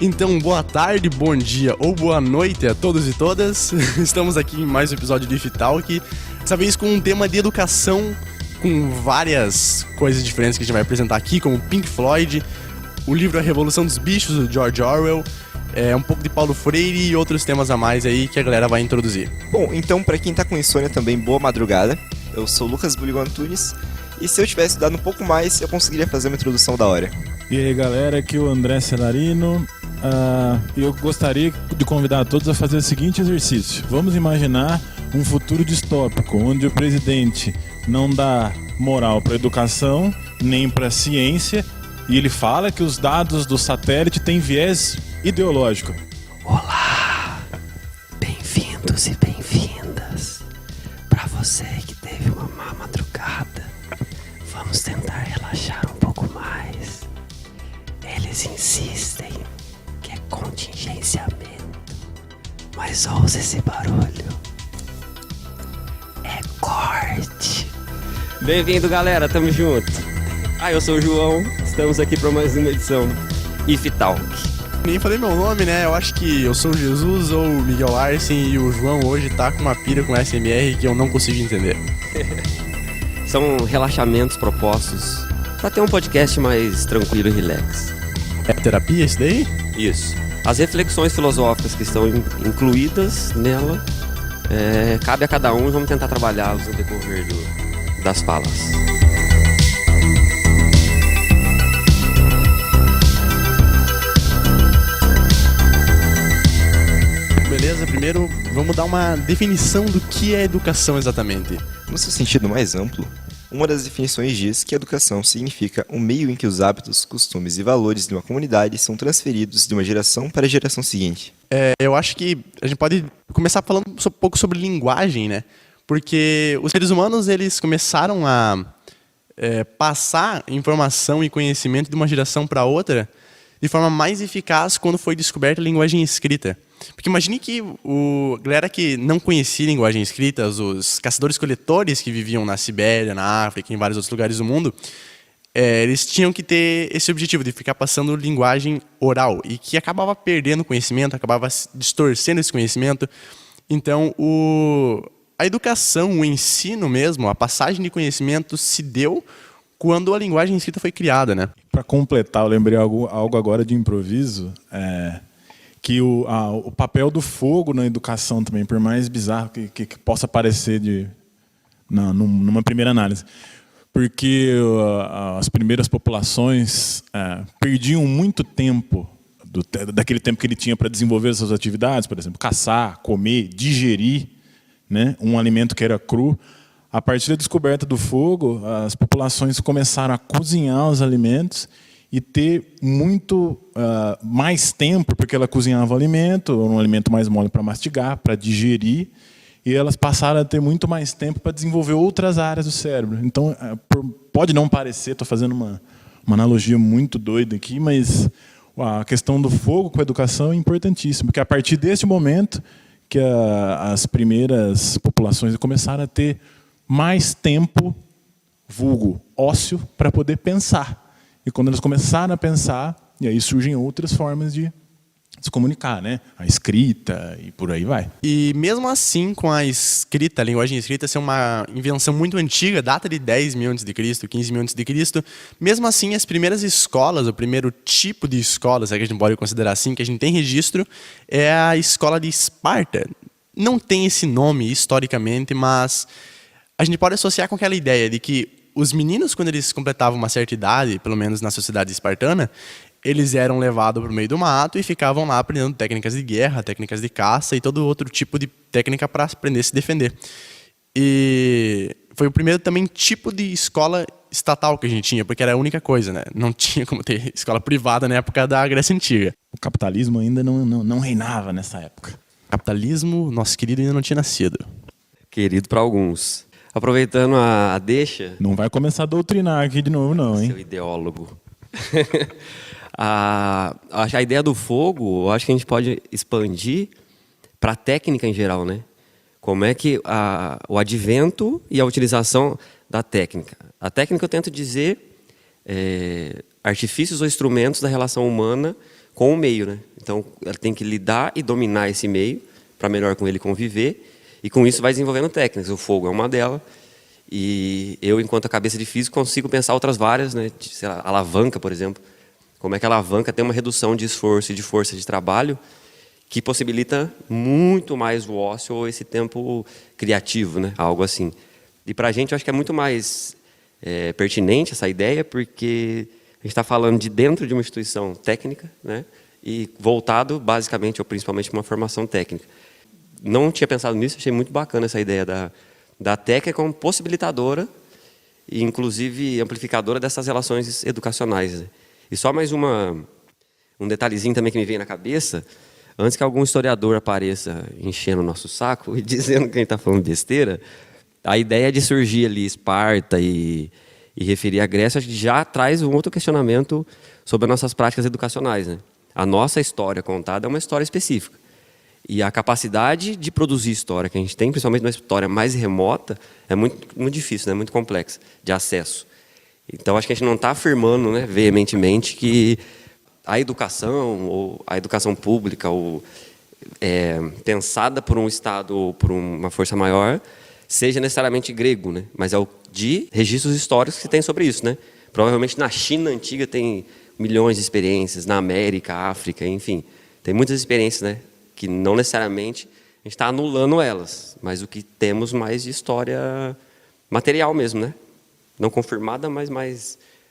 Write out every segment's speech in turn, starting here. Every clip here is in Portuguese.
Então, boa tarde, bom dia ou boa noite a todos e todas. Estamos aqui em mais um episódio do IFTalk, dessa vez com um tema de educação, com várias coisas diferentes que a gente vai apresentar aqui, como Pink Floyd, o livro A Revolução dos Bichos, do George Orwell, um pouco de Paulo Freire e outros temas a mais aí que a galera vai introduzir. Bom, então pra quem tá com insônia também, boa madrugada. Eu sou o Lucas Buligo Antunes e se eu tivesse estudado um pouco mais, eu conseguiria fazer uma introdução da hora. E aí galera, aqui é o André Celarino. Eu gostaria de convidar todos a fazer o seguinte exercício. Vamos imaginar um futuro distópico, onde o presidente não dá moral para a educação, nem para a ciência, e ele fala que os dados do satélite têm viés ideológico. Olá, bem-vindos e bem-vindas. Para você que teve uma má madrugada, vamos tentar relaxar um pouco mais. Eles insistem que é contingenciamento, mas ouça esse barulho. É corte. Bem-vindo, galera, tamo junto. Eu sou o João, estamos aqui para mais uma edição IFTalk. Nem falei meu nome, né? Eu acho que eu sou o Jesus ou o Miguel Arsen e o João hoje tá com uma pira com SMR que eu não consigo entender. São relaxamentos propostos para ter um podcast mais tranquilo e relax. É terapia isso daí? Isso. As reflexões filosóficas que estão incluídas nela, cabe a cada um e vamos tentar trabalhá-los no decorrer das falas. Beleza, primeiro vamos dar uma definição do que é educação exatamente. No seu sentido mais amplo, uma das definições diz que educação significa um meio em que os hábitos, costumes e valores de uma comunidade são transferidos de uma geração para a geração seguinte. Eu acho que a gente pode começar falando um pouco sobre linguagem, né? Porque os seres humanos eles começaram a passar informação e conhecimento de uma geração para outra de forma mais eficaz quando foi descoberta a linguagem escrita. Porque imagine que a galera que não conhecia linguagem escrita, os caçadores-coletores que viviam na Sibéria, na África e em vários outros lugares do mundo, eles tinham que ter esse objetivo de ficar passando linguagem oral e que acabava perdendo conhecimento, acabava distorcendo esse conhecimento. Então, a educação, o ensino mesmo, a passagem de conhecimento se deu quando a linguagem escrita foi criada, né? Para completar, eu lembrei algo agora de improviso, que o papel do fogo na educação também, por mais bizarro que possa parecer numa primeira análise. Porque as primeiras populações perdiam muito tempo, daquele tempo que ele tinha para desenvolver as suas atividades, por exemplo, caçar, comer, digerir, né, um alimento que era cru. A partir da descoberta do fogo, as populações começaram a cozinhar os alimentos e ter muito mais tempo, porque ela cozinhava o alimento, um alimento mais mole para mastigar, para digerir, e elas passaram a ter muito mais tempo para desenvolver outras áreas do cérebro. Então, pode não parecer, estou fazendo uma analogia muito doida aqui, mas a questão do fogo com a educação é importantíssima, porque a partir desse momento que as primeiras populações começaram a ter mais tempo, vulgo, ósseo, para poder pensar. E quando eles começaram a pensar, e aí surgem outras formas de se comunicar, né? A escrita e por aí vai. E mesmo assim, com a escrita, a linguagem escrita ser uma invenção muito antiga, data de 10 mil a.C., 15 mil a.C., mesmo assim, as primeiras escolas, o primeiro tipo de escola, se é que a gente pode considerar assim, que a gente tem registro, é a escola de Esparta. Não tem esse nome historicamente, mas a gente pode associar com aquela ideia de que os meninos, quando eles completavam uma certa idade, pelo menos na sociedade espartana, eles eram levados para o meio do mato e ficavam lá aprendendo técnicas de guerra, técnicas de caça e todo outro tipo de técnica para aprender a se defender. E foi o primeiro também tipo de escola estatal que a gente tinha, porque era a única coisa, né? Não tinha como ter escola privada na época da Grécia Antiga. O capitalismo ainda não reinava nessa época. O capitalismo, nosso querido, ainda não tinha nascido. Querido para alguns. Aproveitando a deixa... Não vai começar a doutrinar aqui de novo, não, hein? Seu ideólogo. A ideia do fogo, eu acho que a gente pode expandir para a técnica em geral, né? Como é que o advento e a utilização da técnica. A técnica eu tento dizer artifícios ou instrumentos da relação humana com o meio, né? Então, ela tem que lidar e dominar esse meio para melhor com ele conviver. E com isso vai desenvolvendo técnicas. O fogo é uma delas. E eu, enquanto a cabeça de físico, consigo pensar outras várias, né? Sei lá, alavanca, por exemplo. Como é que a alavanca tem uma redução de esforço e de força de trabalho que possibilita muito mais o ócio ou esse tempo criativo, né? Algo assim. E para a gente, eu acho que é muito mais pertinente essa ideia, porque a gente está falando de dentro de uma instituição técnica, né? E voltado, basicamente, ou principalmente, para uma formação técnica. Não tinha pensado nisso, achei muito bacana essa ideia da técnica como possibilitadora e, inclusive, amplificadora dessas relações educacionais, né? E só mais um detalhezinho também que me veio na cabeça, antes que algum historiador apareça enchendo o nosso saco e dizendo que a gente está falando besteira, a ideia de surgir ali Esparta e referir a Grécia, acho que já traz um outro questionamento sobre as nossas práticas educacionais, né? A nossa história contada é uma história específica. E a capacidade de produzir história que a gente tem, principalmente numa história mais remota, é muito, muito difícil, né? Muito complexa, de acesso. Então, acho que a gente não está afirmando, né, veementemente que a educação, ou a educação pública, ou pensada por um Estado ou por uma força maior, seja necessariamente grego, né? Mas é o de registros históricos que tem sobre isso, né? Provavelmente na China antiga tem milhões de experiências, na América, África, enfim. Tem muitas experiências, né? Que não necessariamente a gente está anulando elas, mas o que temos mais de história material mesmo, né? Não confirmada, mas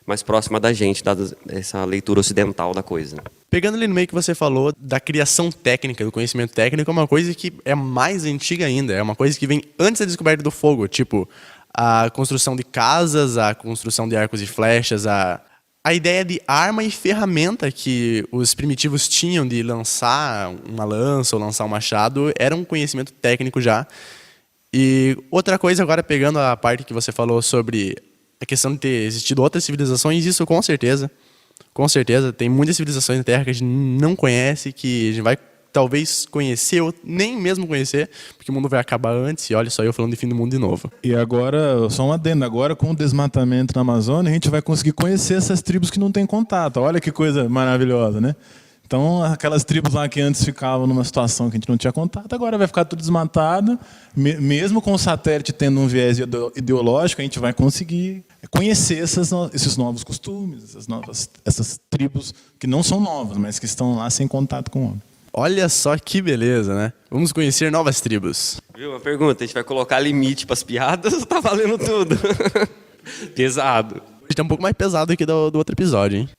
mais próxima da gente, dada essa leitura ocidental da coisa. Pegando ali no meio que você falou da criação técnica, do conhecimento técnico, é uma coisa que é mais antiga ainda, é uma coisa que vem antes da descoberta do fogo, tipo a construção de casas, a construção de arcos e flechas, a ideia de arma e ferramenta que os primitivos tinham de lançar uma lança ou lançar um machado era um conhecimento técnico já. E outra coisa, agora pegando a parte que você falou sobre a questão de ter existido outras civilizações, isso com certeza, tem muitas civilizações na Terra que a gente não conhece, que a gente vai talvez conhecer ou nem mesmo conhecer, porque o mundo vai acabar antes, e olha só eu falando de fim do mundo de novo. E agora, só um adendo, agora com o desmatamento na Amazônia, a gente vai conseguir conhecer essas tribos que não têm contato. Olha que coisa maravilhosa, né? Então, aquelas tribos lá que antes ficavam numa situação que a gente não tinha contato, agora vai ficar tudo desmatado. Mesmo com o satélite tendo um viés ideológico, a gente vai conseguir conhecer esses novos costumes, essas tribos que não são novas, mas que estão lá sem contato com o homem. Olha só que beleza, né? Vamos conhecer novas tribos. Viu? Uma pergunta, a gente vai colocar limite para as piadas ou tá valendo tudo? Pesado. Hoje tá um pouco mais pesado aqui do outro episódio, hein?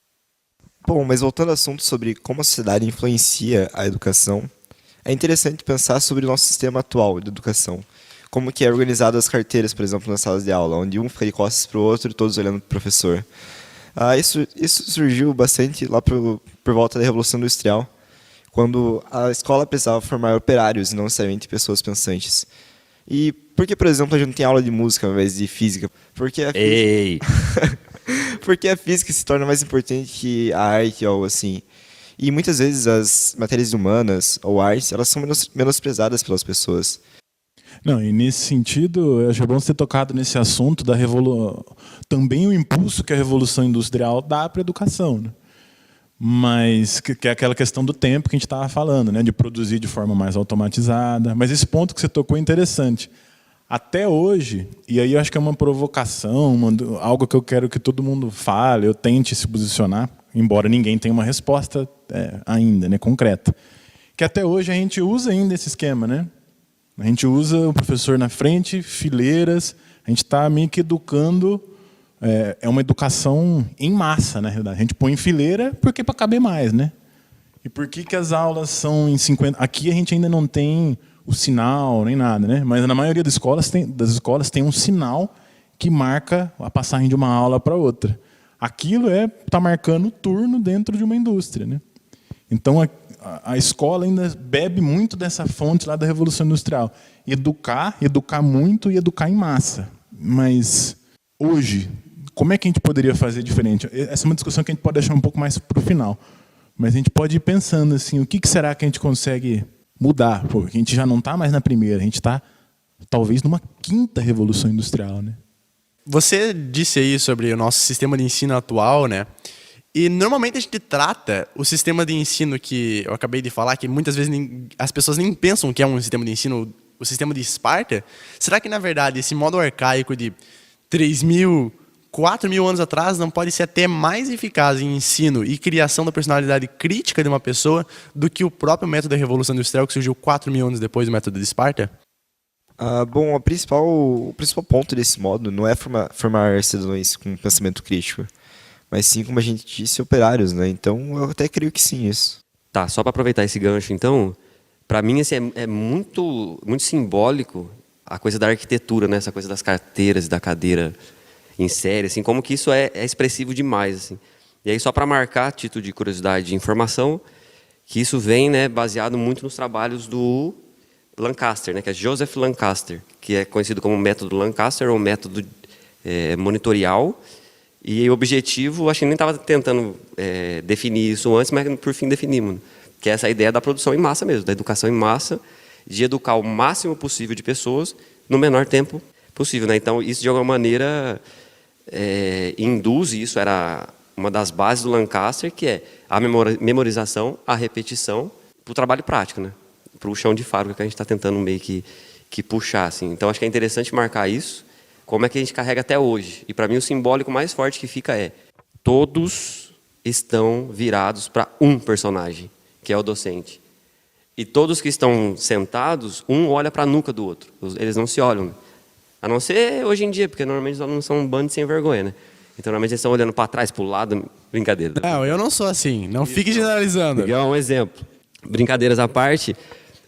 Bom, mas voltando ao assunto sobre como a sociedade influencia a educação, é interessante pensar sobre o nosso sistema atual de educação. Como que é organizado as carteiras, por exemplo, nas salas de aula, onde um fica de costas para o outro e todos olhando para o professor. Isso surgiu bastante lá por volta da Revolução Industrial, quando a escola precisava formar operários e não necessariamente pessoas pensantes. E por que, por exemplo, a gente não tem aula de música ao invés de física? Porque a física... Ei! Porque a física se torna mais importante que a arte ou algo assim. E muitas vezes as matérias humanas ou artes, elas são menosprezadas pelas pessoas. Não, e nesse sentido, eu acho bom você ter tocado nesse assunto da também o impulso que a Revolução Industrial dá para a educação, né? Mas que é aquela questão do tempo que a gente estava falando, né? De produzir de forma mais automatizada. Mas esse ponto que você tocou é interessante. Até hoje, e aí eu acho que é uma provocação, algo que eu quero que todo mundo fale, eu tente se posicionar, embora ninguém tenha uma resposta ainda, né, concreta. Que até hoje a gente usa ainda esse esquema, né? A gente usa o professor na frente, fileiras, a gente está meio que educando, é uma educação em massa, na realidade. A gente põe em fileira porque para caber mais, né? E por que as aulas são em 50... Aqui a gente ainda não tem o sinal, nem nada, né? Mas na maioria das escolas tem um sinal que marca a passagem de uma aula para outra. Aquilo está marcando o turno dentro de uma indústria, né? Então a escola ainda bebe muito dessa fonte lá da Revolução Industrial. Educar muito e educar em massa. Mas hoje, como é que a gente poderia fazer diferente? Essa é uma discussão que a gente pode deixar um pouco mais para o final. Mas a gente pode ir pensando assim, o que será que a gente consegue mudar? Porque a gente já não está mais na primeira, a gente está talvez numa quinta revolução industrial, né? Você disse aí sobre o nosso sistema de ensino atual, né? E normalmente a gente trata o sistema de ensino que eu acabei de falar, que muitas vezes as pessoas nem pensam que é um sistema de ensino, o sistema de Esparta. Será que, na verdade, esse modo arcaico de 3.000, 4.000 anos atrás não pode ser até mais eficaz em ensino e criação da personalidade crítica de uma pessoa do que o próprio método da Revolução Industrial que surgiu 4.000 anos depois do método de Esparta? Bom, o principal ponto desse modo não é formar cidadãos com pensamento crítico, mas sim, como a gente disse, operários, né? Então, eu até creio que sim, isso. Tá, só para aproveitar esse gancho, então, para mim assim, é muito, muito simbólico a coisa da arquitetura, né? Essa coisa das carteiras e da cadeira em série, assim, como que isso é expressivo demais, assim. E aí, só para marcar, título de curiosidade de informação, que isso vem, né, baseado muito nos trabalhos do Lancaster, né, que é Joseph Lancaster, que é conhecido como método Lancaster ou método monitorial. E o objetivo, acho que nem estava tentando definir isso antes, mas por fim definimos, que é essa ideia da produção em massa mesmo, da educação em massa, de educar o máximo possível de pessoas no menor tempo possível, né? Então, isso de alguma maneira induz, e isso era uma das bases do Lancaster, que é a memorização, a repetição, para o trabalho prático, né? Para o chão de fábrica que a gente está tentando meio que puxar, assim. Então, acho que é interessante marcar isso, como é que a gente carrega até hoje. E, para mim, o simbólico mais forte que fica é: todos estão virados para um personagem, que é o docente. E todos que estão sentados, um olha para a nuca do outro. Eles não se olham. A não ser hoje em dia, porque normalmente os alunos são um bando de sem vergonha, né? Então, normalmente eles estão olhando para trás, para o lado. Brincadeira. Não, eu não sou assim. Não fique generalizando. Miguel é um exemplo. Brincadeiras à parte,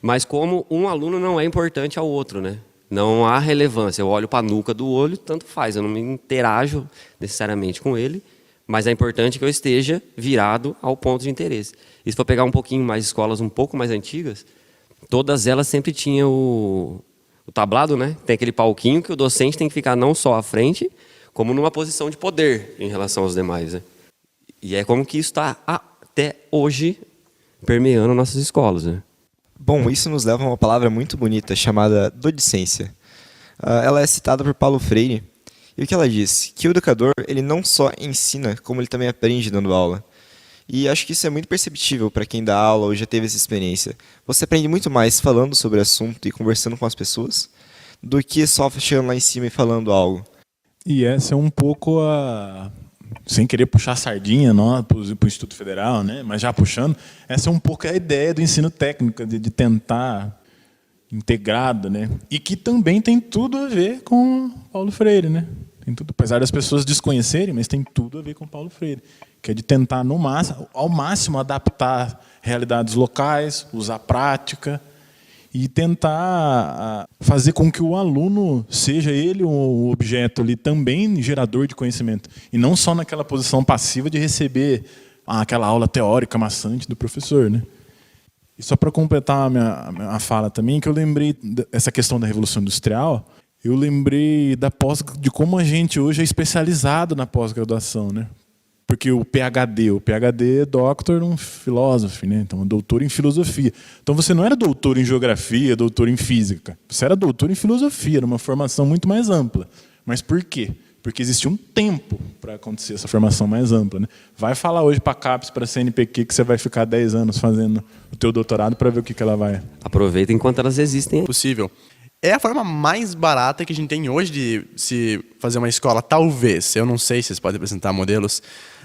mas como um aluno não é importante ao outro, né? Não há relevância. Eu olho para a nuca do olho, tanto faz. Eu não me interajo necessariamente com ele, mas é importante que eu esteja virado ao ponto de interesse. E se for pegar um pouquinho mais escolas um pouco mais antigas, todas elas sempre tinham o tablado, né? Tem aquele palquinho que o docente tem que ficar não só à frente, como numa posição de poder em relação aos demais, né? E é como que isso está até hoje permeando nossas escolas, né? Bom, isso nos leva a uma palavra muito bonita chamada docência. Ela é citada por Paulo Freire, e o que ela diz? Que o educador ele não só ensina, como ele também aprende dando aula. E acho que isso é muito perceptível para quem dá aula ou já teve essa experiência. Você aprende muito mais falando sobre o assunto e conversando com as pessoas do que só chegando lá em cima e falando algo. E essa é um pouco sem querer puxar a sardinha para o Instituto Federal, né? Mas já puxando, essa é um pouco a ideia do ensino técnico, de tentar integrado, né? E que também tem tudo a ver com Paulo Freire, né? Tem tudo, apesar das pessoas desconhecerem, mas tem tudo a ver com Paulo Freire, que é de tentar ao máximo adaptar realidades locais, usar prática e tentar fazer com que o aluno seja ele um objeto ali também gerador de conhecimento e não só naquela posição passiva de receber aquela aula teórica maçante do professor, né? E só para completar a minha fala também, que eu lembrei dessa questão da Revolução Industrial, eu lembrei de como a gente hoje é especializado na pós-graduação, né? Porque o PhD é doctor, um filósofo, né? Então, doutor em filosofia. Então, você não era doutor em geografia, doutor em física. Você era doutor em filosofia, era uma formação muito mais ampla. Mas por quê? Porque existia um tempo para acontecer essa formação mais ampla, né? Vai falar hoje para a CAPES, para a CNPq, que você vai ficar 10 anos fazendo o teu doutorado para ver o que ela vai... Aproveita enquanto elas existem. Possível. É a forma mais barata que a gente tem hoje de se fazer uma escola, talvez. Eu não sei se vocês podem apresentar modelos,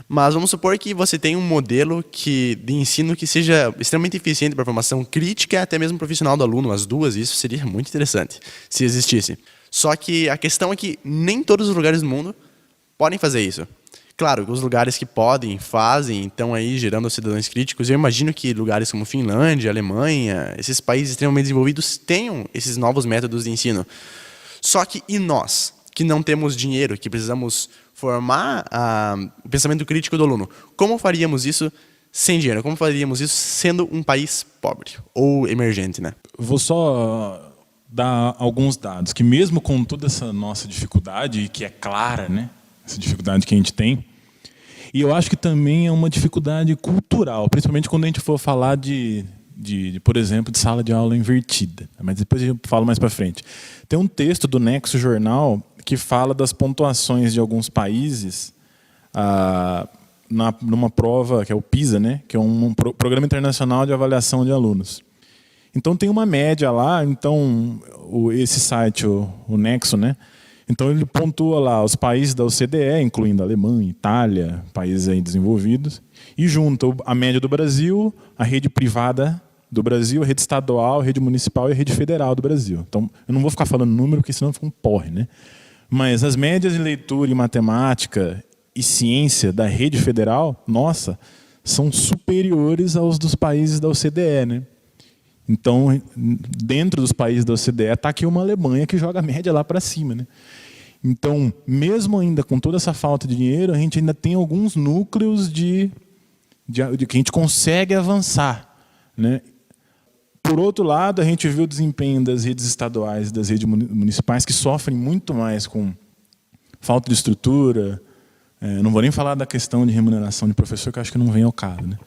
mas vamos supor que você tem um modelo de ensino que seja extremamente eficiente para a formação crítica e até mesmo profissional do aluno, as duas. Isso seria muito interessante, se existisse. Só que a questão é que nem todos os lugares do mundo podem fazer isso. Claro, os lugares que podem, fazem, estão aí gerando cidadãos críticos. Eu imagino que lugares como Finlândia, Alemanha, esses países extremamente desenvolvidos tenham esses novos métodos de ensino. Só que e nós, que não temos dinheiro, que precisamos formar o pensamento crítico do aluno, como faríamos isso sem dinheiro? Como faríamos isso sendo um país pobre ou emergente, né? Vou só dar alguns dados, que mesmo com toda essa nossa dificuldade, que é clara, né? Essa dificuldade que a gente tem. E eu acho que também é uma dificuldade cultural, principalmente quando a gente for falar por exemplo, de sala de aula invertida. Mas depois eu falo mais para frente. Tem um texto do Nexo Jornal que fala das pontuações de alguns países numa prova que é o PISA, né? Que é um Programa Internacional de Avaliação de Alunos. Então tem uma média lá, então esse site, o Nexo, né? Então ele pontua lá os países da OCDE, incluindo a Alemanha, Itália, países aí desenvolvidos, e junta a média do Brasil, a rede privada do Brasil, a rede estadual, a rede municipal e a rede federal do Brasil. Então eu não vou ficar falando número, porque senão fica um porre, né? Mas as médias em leitura e matemática e ciência da rede federal, nossa, são superiores aos dos países da OCDE, né? Então, dentro dos países da OCDE, está aqui uma Alemanha que joga a média lá para cima, né? Então, mesmo ainda com toda essa falta de dinheiro, a gente ainda tem alguns núcleos de que a gente consegue avançar, né? Por outro lado, a gente vê o desempenho das redes estaduais e das redes municipais que sofrem muito mais com falta de estrutura. Não vou nem falar da questão de remuneração de professor, que eu acho que não vem ao caso, né?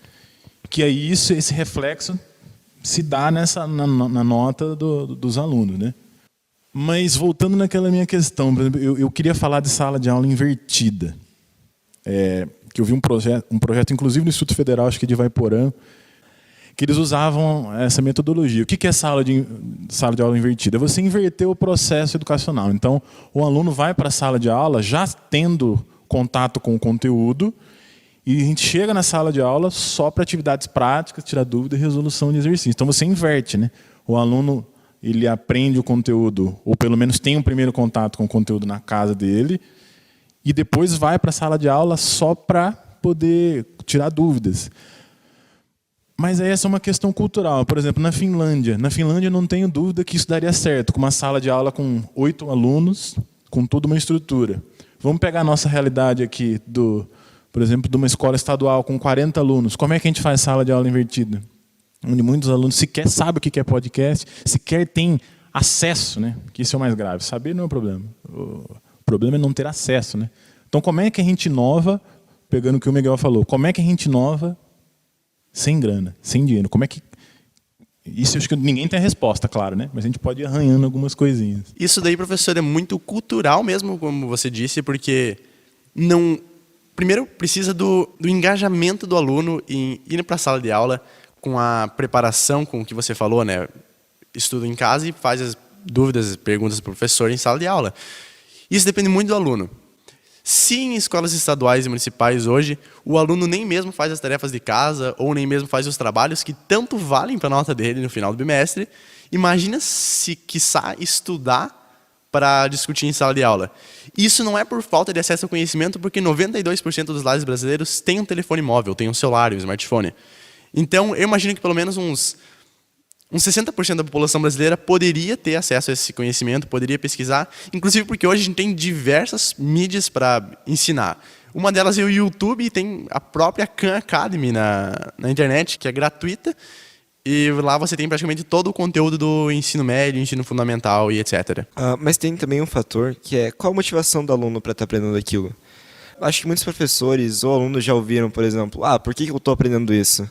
Que aí esse reflexo se dá na nota dos alunos, né? Mas voltando naquela minha questão, por exemplo, eu queria falar de sala de aula invertida. Que eu vi um projeto, inclusive no Instituto Federal, acho que de Ivaiporã, que eles usavam essa metodologia. O que é sala de aula invertida? É você inverter o processo educacional. Então, o aluno vai para a sala de aula já tendo contato com o conteúdo, e a gente chega na sala de aula só para atividades práticas, tirar dúvida e resolução de exercício. Então você inverte, né? O aluno ele aprende o conteúdo, ou pelo menos tem um primeiro contato com o conteúdo na casa dele, e depois vai para a sala de aula só para poder tirar dúvidas. Mas aí essa é uma questão cultural. Por exemplo, na Finlândia não tenho dúvida que isso daria certo, com uma sala de aula com 8 alunos, com toda uma estrutura. Vamos pegar a nossa realidade aqui, por exemplo, de uma escola estadual com 40 alunos. Como é que a gente faz sala de aula invertida? Onde muitos alunos sequer sabem o que é podcast, sequer têm acesso, né? Que isso é o mais grave. Saber não é o problema. O problema é não ter acesso, né? Então, como é que a gente inova, pegando o que o Miguel falou, como é que a gente inova sem grana, sem dinheiro? Como é que... Isso eu acho que ninguém tem a resposta, claro, né? Mas a gente pode ir arranhando algumas coisinhas. Isso daí, professor, é muito cultural mesmo, como você disse, porque não... Primeiro, precisa do engajamento do aluno em ir para a sala de aula com a preparação, com o que você falou, né? Estuda em casa e faz as dúvidas, as perguntas para o professor em sala de aula. Isso depende muito do aluno. Se em escolas estaduais e municipais hoje, o aluno nem mesmo faz as tarefas de casa ou nem mesmo faz os trabalhos que tanto valem para a nota dele no final do bimestre, imagina se quiçá estudar para discutir em sala de aula. Isso não é por falta de acesso ao conhecimento, porque 92% dos lares brasileiros têm um telefone móvel, têm um celular, um smartphone. Então, eu imagino que pelo menos uns 60% da população brasileira poderia ter acesso a esse conhecimento, poderia pesquisar, inclusive porque hoje a gente tem diversas mídias para ensinar. Uma delas é o YouTube, e tem a própria Khan Academy na internet, que é gratuita, e lá você tem praticamente todo o conteúdo do ensino médio, ensino fundamental e etc. Mas tem também um fator que é qual a motivação do aluno para estar aprendendo aquilo. Acho que muitos professores ou alunos já ouviram, por exemplo, por que eu estou aprendendo isso?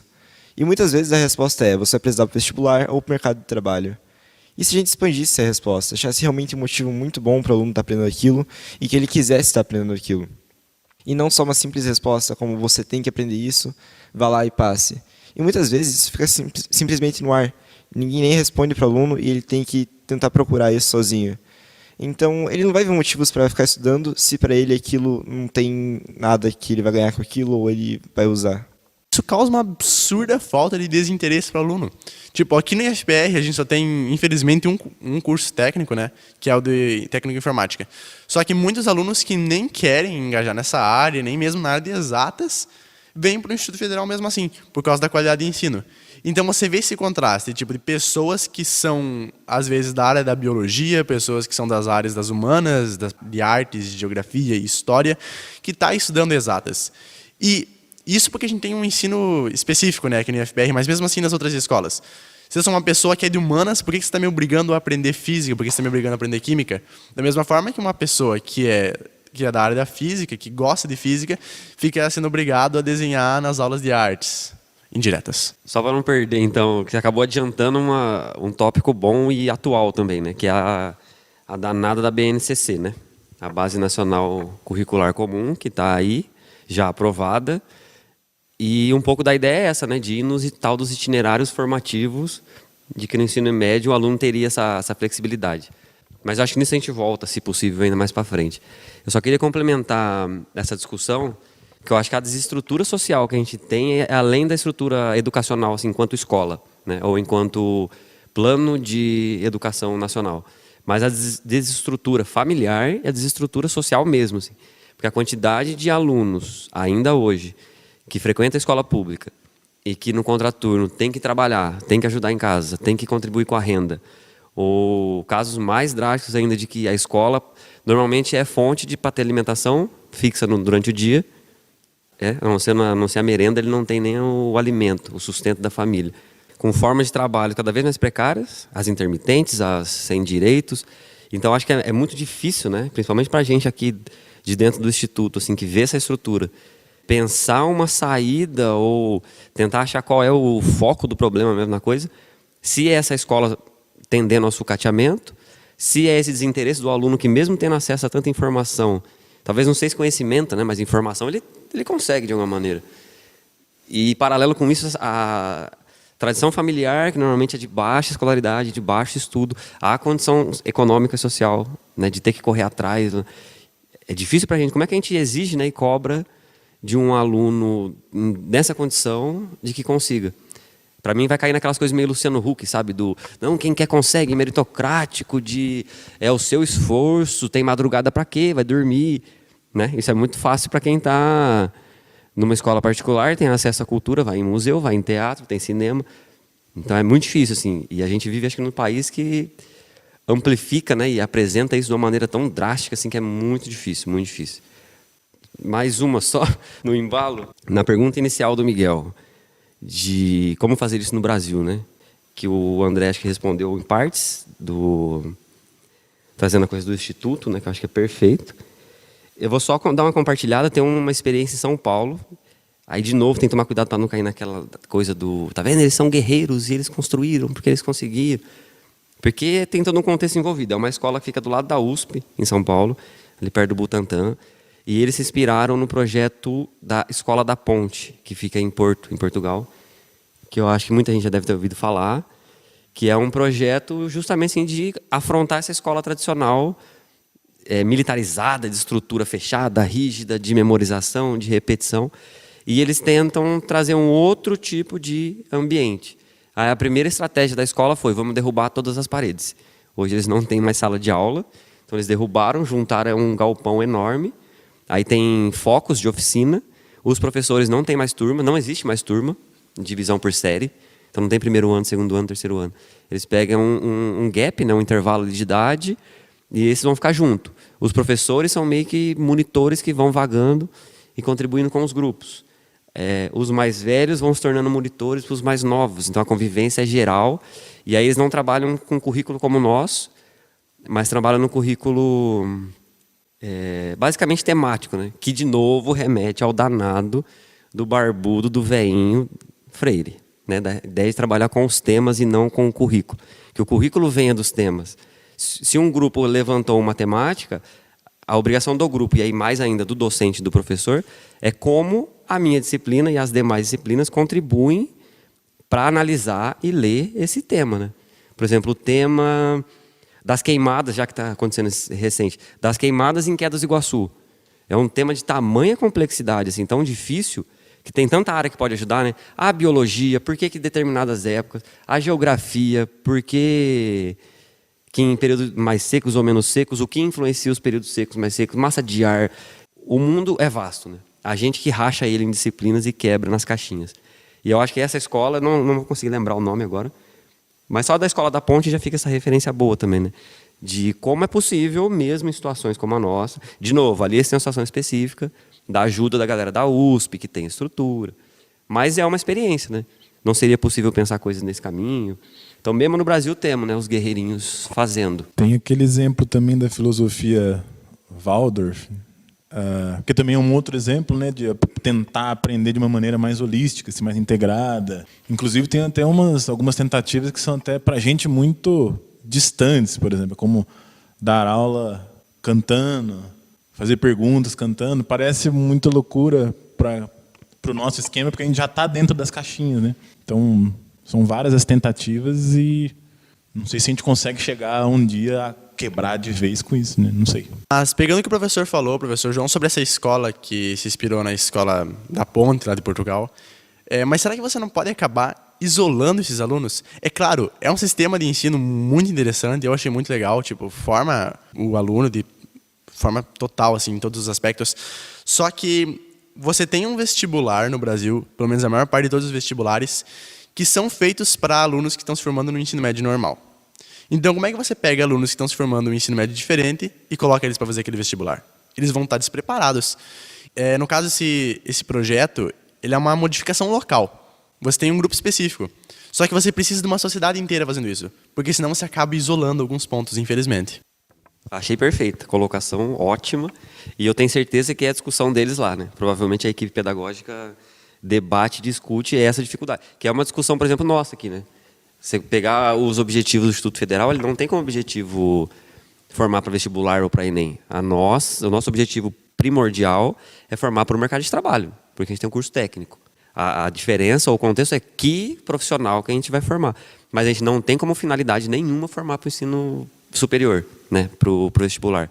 E muitas vezes a resposta é, você vai precisar para o vestibular ou para o mercado de trabalho. E se a gente expandisse a resposta, achasse realmente um motivo muito bom para o aluno estar aprendendo aquilo e que ele quisesse estar aprendendo aquilo? E não só uma simples resposta como você tem que aprender isso, vá lá e passe. E muitas vezes isso fica simplesmente no ar. Ninguém nem responde para o aluno e ele tem que tentar procurar isso sozinho. Então, ele não vai ver motivos para ficar estudando se para ele aquilo não tem nada que ele vai ganhar com aquilo ou ele vai usar. Isso causa uma absurda falta de desinteresse para o aluno. Tipo, aqui no IFPR a gente só tem, infelizmente, um curso técnico, né? Que é o de técnico informática. Só que muitos alunos que nem querem engajar nessa área, nem mesmo na área de exatas, vêm para o Instituto Federal mesmo assim, por causa da qualidade de ensino. Então você vê esse contraste, tipo, de pessoas que são, às vezes, da área da biologia, pessoas que são das áreas das humanas, de artes, de geografia e história, que está estudando exatas. E isso porque a gente tem um ensino específico, né, aqui no IFPR, mas mesmo assim nas outras escolas. Se eu sou uma pessoa que é de humanas, por que você está me obrigando a aprender física? Por que você está me obrigando a aprender química? Da mesma forma que uma pessoa que é da área da física, que gosta de física, fica sendo obrigado a desenhar nas aulas de artes indiretas. Só para não perder, então, que você acabou adiantando um tópico bom e atual também, né? Que é a danada da BNCC, né? A Base Nacional Curricular Comum, que está aí, já aprovada, E um pouco da ideia é essa, né, de ir nos tal dos itinerários formativos, de que no ensino médio o aluno teria essa flexibilidade. Mas eu acho que nisso a gente volta, se possível, ainda mais para frente. Eu só queria complementar essa discussão, que eu acho que a desestrutura social que a gente tem é além da estrutura educacional, assim, enquanto escola, né, ou enquanto plano de educação nacional. Mas a desestrutura familiar e a desestrutura social mesmo. Assim. Porque a quantidade de alunos, ainda hoje, que frequenta a escola pública e que no contraturno tem que trabalhar, tem que ajudar em casa, tem que contribuir com a renda, ou casos mais drásticos ainda de que a escola normalmente é fonte para ter alimentação fixa durante o dia, a não ser a merenda, ele não tem nem o alimento, o sustento da família. Com formas de trabalho cada vez mais precárias, as intermitentes, as sem direitos. Então, acho que é muito difícil, né? Principalmente para a gente aqui de dentro do Instituto, assim, que vê essa estrutura, pensar uma saída ou tentar achar qual é o foco do problema mesmo na coisa, se é essa escola tendendo ao sucateamento, se é esse desinteresse do aluno que mesmo tendo acesso a tanta informação, talvez não seja esse conhecimento, né, mas informação ele consegue de alguma maneira. E paralelo com isso, a tradição familiar, que normalmente é de baixa escolaridade, de baixo estudo, a condição econômica e social, né, de ter que correr atrás. Né. É difícil para a gente. Como é que a gente exige, né, e cobra de um aluno nessa condição de que consiga? Para mim vai cair naquelas coisas meio Luciano Huck, sabe? Não, quem quer consegue, meritocrático, é o seu esforço, tem madrugada para quê? Vai dormir. Né? Isso é muito fácil para quem está numa escola particular, tem acesso à cultura, vai em museu, vai em teatro, tem cinema. Então é muito difícil, assim. E a gente vive, acho que, num país que amplifica, né, e apresenta isso de uma maneira tão drástica, assim, que é muito difícil, muito difícil. Mais uma só, no embalo. Na pergunta inicial do Miguel, de como fazer isso no Brasil, né? Que o André acho que respondeu em partes, trazendo a coisa do Instituto, né, que eu acho que é perfeito. Eu vou só dar uma compartilhada, tem uma experiência em São Paulo. Aí, de novo, tem que tomar cuidado para não cair naquela coisa tá vendo? Eles são guerreiros e eles construíram porque eles conseguiram. Porque tem todo um contexto envolvido. É uma escola que fica do lado da USP, em São Paulo, ali perto do Butantã. E eles se inspiraram no projeto da Escola da Ponte, que fica em Portugal, que eu acho que muita gente já deve ter ouvido falar, que é um projeto justamente assim, de afrontar essa escola tradicional, militarizada, de estrutura fechada, rígida, de memorização, de repetição. E eles tentam trazer um outro tipo de ambiente. Aí a primeira estratégia da escola foi: vamos derrubar todas as paredes. Hoje eles não têm mais sala de aula, então eles derrubaram, juntaram um galpão enorme. Aí tem focos de oficina. Os professores não têm mais turma, não existe mais turma, divisão por série. Então não tem primeiro ano, segundo ano, terceiro ano. Eles pegam um gap, né, um intervalo de idade, e esses vão ficar junto. Os professores são meio que monitores que vão vagando e contribuindo com os grupos. Os mais velhos vão se tornando monitores para os mais novos. Então a convivência é geral. E aí eles não trabalham com currículo como o nosso, mas trabalham no currículo basicamente temático, né? Que de novo remete ao danado do barbudo, do veinho Freire. Né? Da ideia de trabalhar com os temas e não com o currículo. Que o currículo venha dos temas. Se um grupo levantou uma temática, a obrigação do grupo, e aí mais ainda do docente e do professor, é como a minha disciplina e as demais disciplinas contribuem para analisar e ler esse tema. Né? Por exemplo, o tema das queimadas, já que está acontecendo recente, das queimadas em Quedas do Iguaçu. É um tema de tamanha complexidade, assim, tão difícil, que tem tanta área que pode ajudar, né? A biologia, por que determinadas épocas, a geografia, por que em períodos mais secos ou menos secos, o que influencia os períodos secos, mais secos, massa de ar. O mundo é vasto, né? A gente que racha ele em disciplinas e quebra nas caixinhas. E eu acho que essa escola, não vou conseguir lembrar o nome agora, mas só da Escola da Ponte já fica essa referência boa também, né? De como é possível, mesmo em situações como a nossa, de novo, ali eles têm uma situação específica, da ajuda da galera da USP, que tem estrutura, mas é uma experiência, né? Não seria possível pensar coisas nesse caminho. Então, mesmo no Brasil, temos, né, os guerreirinhos fazendo. Tem aquele exemplo também da filosofia Waldorf, que também é um outro exemplo, né, de tentar aprender de uma maneira mais holística, assim, mais integrada. Inclusive, tem até algumas tentativas que são até para a gente muito distantes, por exemplo, como dar aula cantando, fazer perguntas cantando. Parece muita loucura para pro nosso esquema, porque a gente já está dentro das caixinhas, né? Então, são várias as tentativas e não sei se a gente consegue chegar um dia a quebrar de vez com isso, né? Não sei. Mas pegando o que o professor falou, o professor João, sobre essa escola que se inspirou na escola da Ponte, lá de Portugal, mas será que você não pode acabar isolando esses alunos? É claro, é um sistema de ensino muito interessante, eu achei muito legal, tipo, forma o aluno de forma total, assim, em todos os aspectos. Só que você tem um vestibular no Brasil, pelo menos a maior parte de todos os vestibulares, que são feitos para alunos que estão se formando no ensino médio normal. Então, como é que você pega alunos que estão se formando no ensino médio diferente e coloca eles para fazer aquele vestibular? Eles vão estar despreparados. No caso, esse projeto, ele é uma modificação local. Você tem um grupo específico. Só que você precisa de uma sociedade inteira fazendo isso. Porque senão você acaba isolando alguns pontos, infelizmente. Achei perfeita, colocação ótima. E eu tenho certeza que é a discussão deles lá, né? Provavelmente a equipe pedagógica debate, discute essa dificuldade. Que é uma discussão, por exemplo, nossa aqui, né? Você pegar os objetivos do Instituto Federal, ele não tem como objetivo formar para vestibular ou para Enem. O nosso objetivo primordial é formar para o mercado de trabalho, porque a gente tem um curso técnico. A diferença ou o contexto é que profissional que a gente vai formar. Mas a gente não tem como finalidade nenhuma formar para o ensino superior, né? Para o vestibular.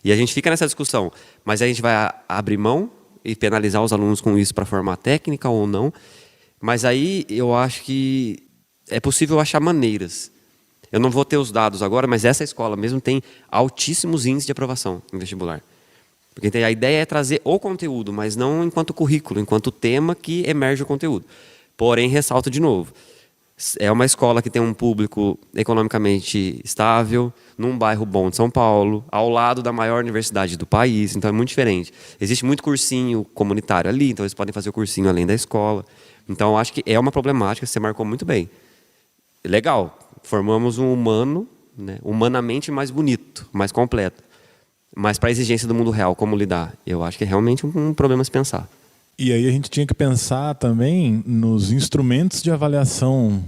E a gente fica nessa discussão. Mas a gente vai abrir mão e penalizar os alunos com isso para formar técnica ou não. Mas aí eu acho que é possível achar maneiras. Eu não vou ter os dados agora, mas essa escola mesmo tem altíssimos índices de aprovação em vestibular. Porque a ideia é trazer o conteúdo, mas não enquanto currículo, enquanto tema que emerge o conteúdo. Porém, ressalto de novo, é uma escola que tem um público economicamente estável, num bairro bom de São Paulo, ao lado da maior universidade do país, então é muito diferente. Existe muito cursinho comunitário ali, então eles podem fazer o cursinho além da escola. Então, eu acho que é uma problemática, você marcou muito bem. Legal, formamos um humano, né, humanamente mais bonito, mais completo. Mas para a exigência do mundo real, como lidar? Eu acho que é realmente um problema a se pensar. E aí a gente tinha que pensar também nos instrumentos de avaliação,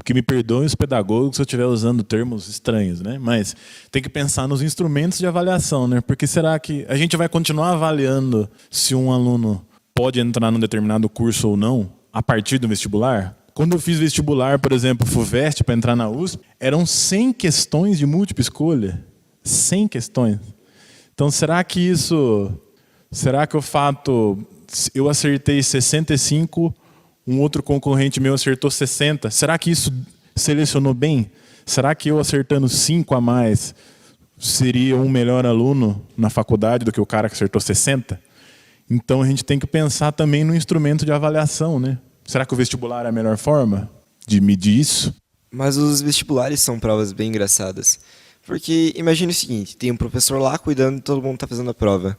que me perdoem os pedagogos se eu estiver usando termos estranhos, né? Mas tem que pensar nos instrumentos de avaliação, né? Porque será que a gente vai continuar avaliando se um aluno pode entrar num determinado curso ou não a partir do vestibular? Quando eu fiz vestibular, por exemplo, FUVEST, para entrar na USP, eram 100 questões de múltipla escolha. 100 questões. Então, será que o fato, eu acertei 65, um outro concorrente meu acertou 60, será que isso selecionou bem? Será que eu acertando 5 a mais seria um melhor aluno na faculdade do que o cara que acertou 60? Então, a gente tem que pensar também no instrumento de avaliação, né? Será que o vestibular é a melhor forma de medir isso? Mas os vestibulares são provas bem engraçadas. Porque imagine o seguinte, tem um professor lá cuidando de todo mundo está fazendo a prova.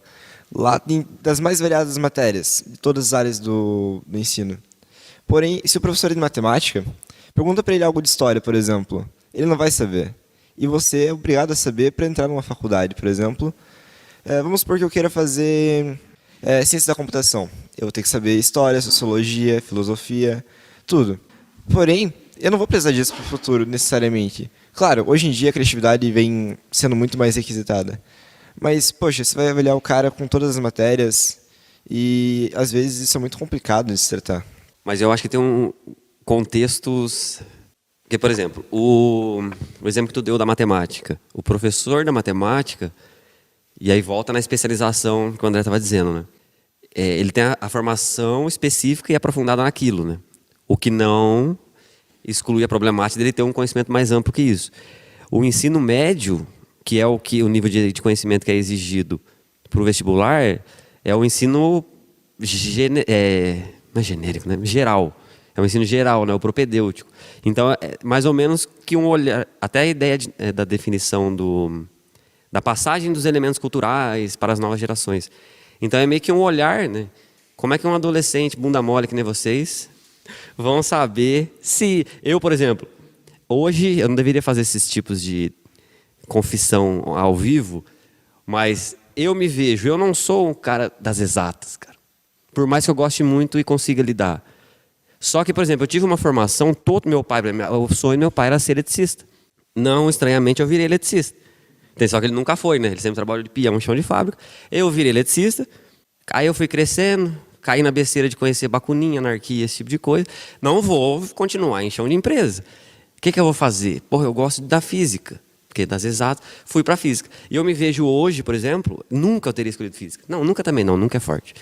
Lá tem das mais variadas matérias, de todas as áreas do ensino. Porém, se o professor é de matemática, pergunta para ele algo de história, por exemplo, ele não vai saber. E você é obrigado a saber para entrar numa faculdade, por exemplo. Vamos supor que eu queira fazer ciência da computação. Eu vou ter que saber história, sociologia, filosofia, tudo. Porém, eu não vou precisar disso para o futuro, necessariamente. Claro, hoje em dia a criatividade vem sendo muito mais requisitada. Mas, poxa, você vai avaliar o cara com todas as matérias e, às vezes, isso é muito complicado de se tratar. Mas eu acho que tem contextos... Porque, por exemplo, o exemplo que tu deu da matemática. O professor da matemática, e aí volta na especialização que o André estava dizendo, né? Ele tem a formação específica e aprofundada naquilo, né? O que não exclui a problemática dele ter um conhecimento mais amplo que isso. O ensino médio, que é o nível de conhecimento que é exigido para o vestibular, é o ensino não é genérico, né? Geral. É o ensino geral, né? O propedêutico. Então, é mais ou menos que um olhar... Até a ideia da definição da passagem dos elementos culturais para as novas gerações. Então, é meio que um olhar, né? Como é que um adolescente, bunda mole que nem vocês, vão saber se... Eu, por exemplo, hoje eu não deveria fazer esses tipos de confissão ao vivo, mas eu me vejo, eu não sou um cara das exatas, cara. Por mais que eu goste muito e consiga lidar. Só que, por exemplo, eu tive uma formação, o sonho do meu pai era ser eletricista. Não, estranhamente, eu virei eletricista. Só que ele nunca foi, né? Ele sempre trabalhou de peão, chão de fábrica. Eu virei eletricista, aí eu fui crescendo, caí na besteira de conhecer Bakunin, anarquia, esse tipo de coisa. Não vou continuar em chão de empresa. O que eu vou fazer? Porra, eu gosto da física, porque das exatas, fui para física. E eu me vejo hoje, por exemplo, nunca eu teria escolhido física. Não, nunca também não, nunca é forte.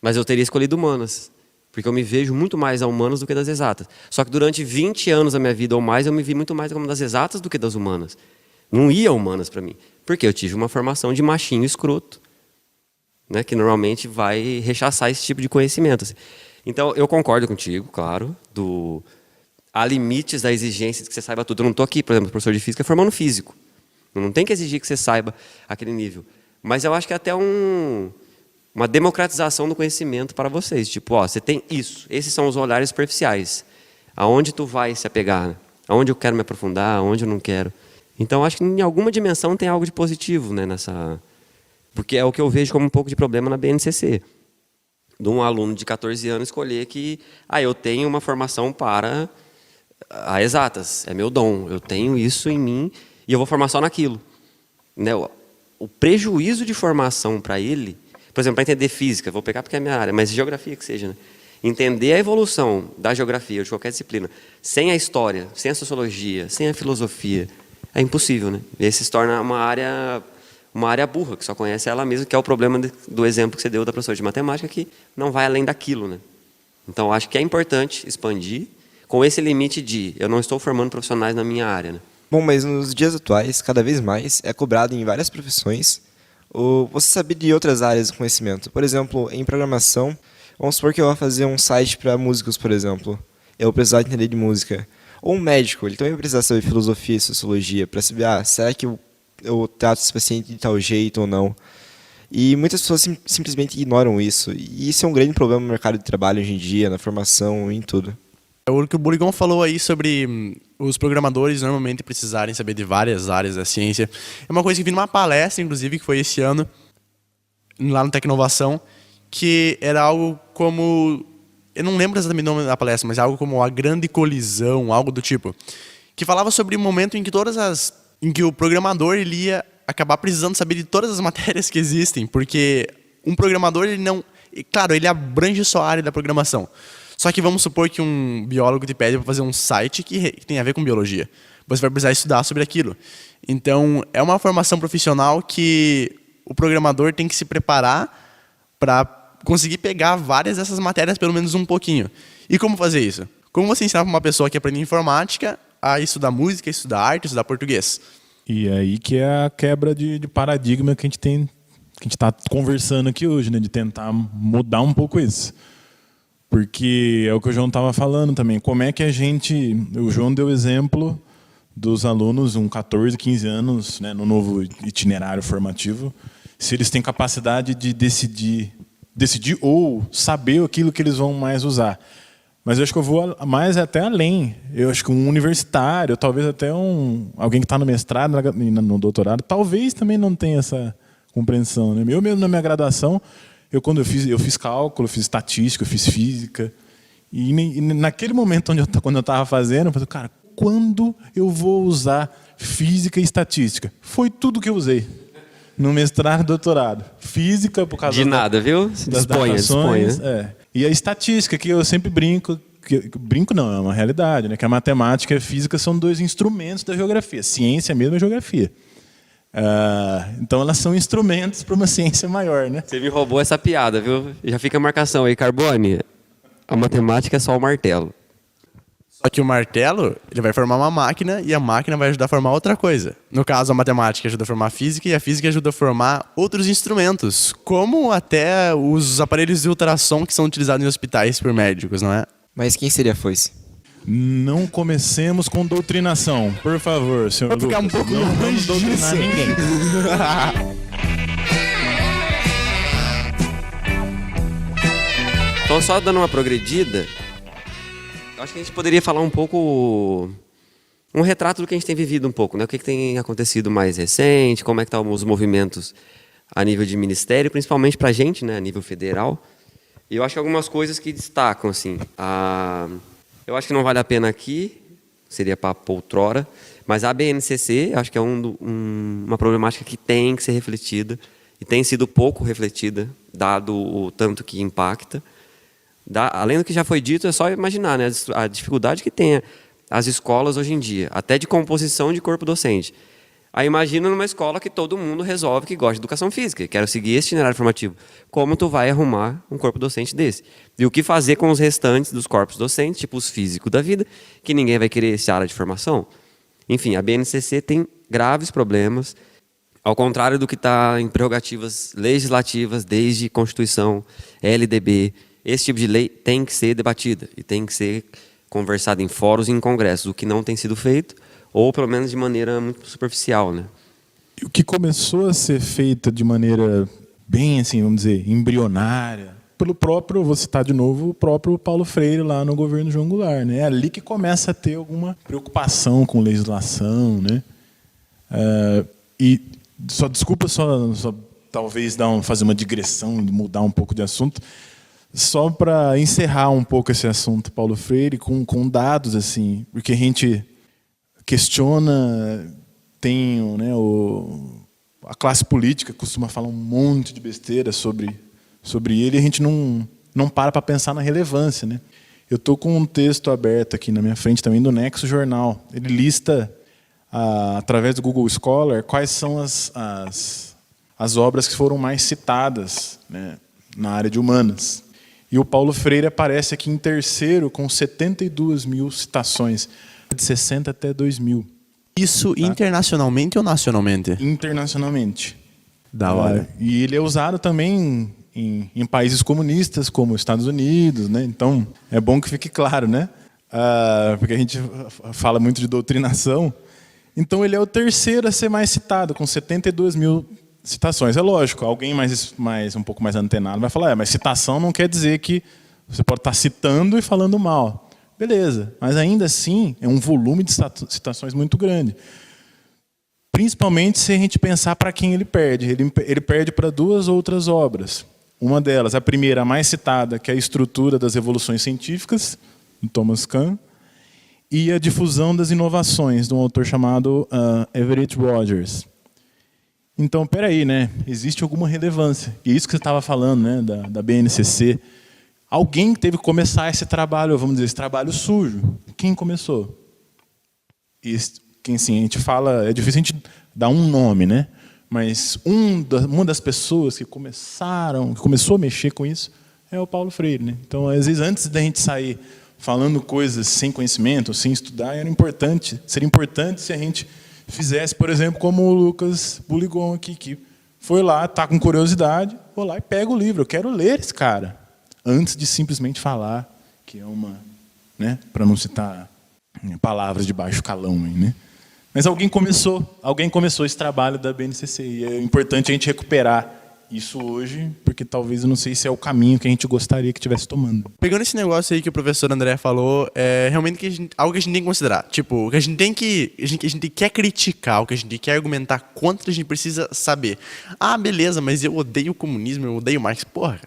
Mas eu teria escolhido humanas, porque eu me vejo muito mais a humanas do que das exatas. Só que durante 20 anos da minha vida ou mais, eu me vi muito mais como das exatas do que das humanas. Não ia humanas para mim, porque eu tive uma formação de machinho escroto, né, que normalmente vai rechaçar esse tipo de conhecimento. Assim. Então, eu concordo contigo, claro, há limites da exigência de que você saiba tudo. Eu não estou aqui, por exemplo, professor de física formando físico. Não tem que exigir que você saiba aquele nível. Mas eu acho que é até uma democratização do conhecimento para vocês. Tipo, ó, você tem isso. Esses são os olhares superficiais. Aonde tu vai se apegar? Né? Aonde eu quero me aprofundar? Aonde eu não quero? Então, acho que em alguma dimensão tem algo de positivo, né, nessa... Porque é o que eu vejo como um pouco de problema na BNCC. De um aluno de 14 anos escolher que eu tenho uma formação para a exatas, é meu dom, eu tenho isso em mim e eu vou formar só naquilo. Né? O prejuízo de formação para ele, por exemplo, para entender física, vou pegar porque é a minha área, mas geografia que seja, né? Entender a evolução da geografia ou de qualquer disciplina, sem a história, sem a sociologia, sem a filosofia, é impossível, né? E aí se torna uma área burra, que só conhece ela mesma, que é o problema do exemplo que você deu da professora de matemática, que não vai além daquilo, né? Então, acho que é importante expandir com esse limite de eu não estou formando profissionais na minha área, né? Bom, mas nos dias atuais, cada vez mais é cobrado em várias profissões você saber de outras áreas do conhecimento. Por exemplo, em programação, vamos supor que eu vou fazer um site para músicos, por exemplo. Eu vou precisar entender de música. Ou um médico, ele também vai precisar saber filosofia e sociologia para saber, será que eu trato esse paciente de tal jeito ou não? E muitas pessoas simplesmente ignoram isso. E isso é um grande problema no mercado de trabalho hoje em dia, na formação e em tudo. O que o Burigon falou aí sobre os programadores normalmente precisarem saber de várias áreas da ciência. É uma coisa que vi numa palestra, inclusive, que foi esse ano, lá no Tecnovação, que era algo como... Eu não lembro exatamente o nome da palestra, mas algo como a grande colisão, algo do tipo. Que falava sobre o momento em que em que o programador ele ia acabar precisando saber de todas as matérias que existem, porque um programador, ele não... Claro, ele abrange só a área da programação. Só que vamos supor que um biólogo te pede para fazer um site que tem a ver com biologia. Você vai precisar estudar sobre aquilo. Então, é uma formação profissional que o programador tem que se preparar para conseguir pegar várias dessas matérias, pelo menos um pouquinho. E como fazer isso? Como você ensinar para uma pessoa que aprende informática a estudar música, estudar arte, estudar português? E aí que é a quebra de paradigma que a gente está conversando aqui hoje, né? De tentar mudar um pouco isso. Porque é o que o João estava falando também. Como é que o João deu exemplo dos alunos, 14, 15 anos, né, no novo itinerário formativo, se eles têm capacidade de decidir ou saber aquilo que eles vão mais usar. Mas eu acho que eu vou mais até além. Eu acho que um universitário, talvez até alguém que está no mestrado, no doutorado, talvez também não tenha essa compreensão. Né? Eu mesmo, na minha graduação, quando eu fiz cálculo, eu fiz estatística, eu fiz física. E naquele momento quando eu estava fazendo, eu falei, cara, quando eu vou usar física e estatística? Foi tudo que eu usei. No mestrado e doutorado. Física, por causa de nada, viu? Das datações. Né? E a estatística, que eu sempre brinco. Brinco não, é uma realidade. Né? Que a matemática e a física são dois instrumentos da geografia. Ciência mesmo é geografia. Então elas são instrumentos para uma ciência maior, né? Você me roubou essa piada, viu? Já fica a marcação aí, Carbone. A matemática é só o martelo. Só que o martelo, ele vai formar uma máquina e a máquina vai ajudar a formar outra coisa. No caso, a matemática ajuda a formar a física e a física ajuda a formar outros instrumentos, como até os aparelhos de ultrassom que são utilizados em hospitais por médicos, não é? Mas quem seria a foice? Não comecemos com doutrinação, por favor, senhor Lucas. Ficar um pouco não vamos doutrinar ninguém. Então, só dando uma progredida, acho que a gente poderia falar um pouco, um retrato do que a gente tem vivido um pouco, né? O que tem acontecido mais recente, como é que estão os movimentos a nível de ministério, principalmente para a gente, né, a nível federal. E eu acho que algumas coisas que destacam, assim, eu acho que não vale a pena aqui, seria para outrora, mas a BNCC, acho que é uma problemática que tem que ser refletida, e tem sido pouco refletida, dado o tanto que impacta. Além do que já foi dito, é só imaginar, né, a dificuldade que tem as escolas hoje em dia, até de composição de corpo docente. Aí imagina numa escola que todo mundo resolve que gosta de educação física, quero seguir esse itinerário formativo. Como tu vai arrumar um corpo docente desse? E o que fazer com os restantes dos corpos docentes, tipo os físicos da vida, que ninguém vai querer essa área de formação? Enfim, a BNCC tem graves problemas, ao contrário do que está em prerrogativas legislativas, desde Constituição, LDB. Esse tipo de lei tem que ser debatida e tem que ser conversada em fóruns e em congressos, o que não tem sido feito, ou pelo menos de maneira muito superficial, né? E o que começou a ser feito de maneira bem, assim, vamos dizer, embrionária, pelo próprio, vou citar de novo, o próprio Paulo Freire lá no governo João Goulart, né? É ali que começa a ter alguma preocupação com legislação, né? E desculpa só talvez fazer uma digressão, mudar um pouco de assunto, só para encerrar um pouco esse assunto, Paulo Freire, com dados, assim, porque a gente questiona, né, a classe política costuma falar um monte de besteira sobre ele, e a gente não para pensar na relevância, né? Eu estou com um texto aberto aqui na minha frente também do Nexo Jornal. Ele lista, através do Google Scholar, quais são as obras que foram mais citadas, né, na área de humanas. E o Paulo Freire aparece aqui em terceiro com 72 mil citações, de 60 até 2000. Isso internacionalmente ou nacionalmente? Internacionalmente. Da hora. E ele é usado também em países comunistas, como Estados Unidos, né? Então, é bom que fique claro, né? Porque a gente fala muito de doutrinação. Então, ele é o terceiro a ser mais citado, com 72 mil citações. É lógico, alguém um pouco mais antenado vai falar, mas citação não quer dizer que você pode estar citando e falando mal. Beleza, mas ainda assim é um volume de citações muito grande. Principalmente se a gente pensar para quem ele perde. Ele perde para duas outras obras. Uma delas, a primeira, a mais citada, que é a Estrutura das Revoluções Científicas, do Thomas Kuhn, e a Difusão das Inovações, de um autor chamado Everett Rogers. Então, peraí, né? Existe alguma relevância. E isso que você estava falando, né, da BNCC. Alguém teve que começar esse trabalho, vamos dizer, esse trabalho sujo. Quem começou? Quem, assim, a gente fala, é difícil a gente dar um nome, né? Mas uma das pessoas que começou a mexer com isso é o Paulo Freire, né? Então, às vezes, antes da gente sair falando coisas sem conhecimento, sem estudar, seria importante se a gente fizesse, por exemplo, como o Lucas Buligon aqui, que foi lá, está com curiosidade, vou lá e pego o livro, eu quero ler esse cara, antes de simplesmente falar que é uma, né, para não citar palavras de baixo calão, né? Mas alguém começou esse trabalho da BNCC, e é importante a gente recuperar isso hoje, porque talvez eu não sei se é o caminho que a gente gostaria que estivesse tomando. Pegando esse negócio aí que o professor André falou, é realmente algo que a gente tem que considerar. Tipo, o que a gente quer criticar, o que a gente quer argumentar contra, a gente precisa saber. Ah, beleza, mas eu odeio o comunismo, eu odeio Marx. Porra,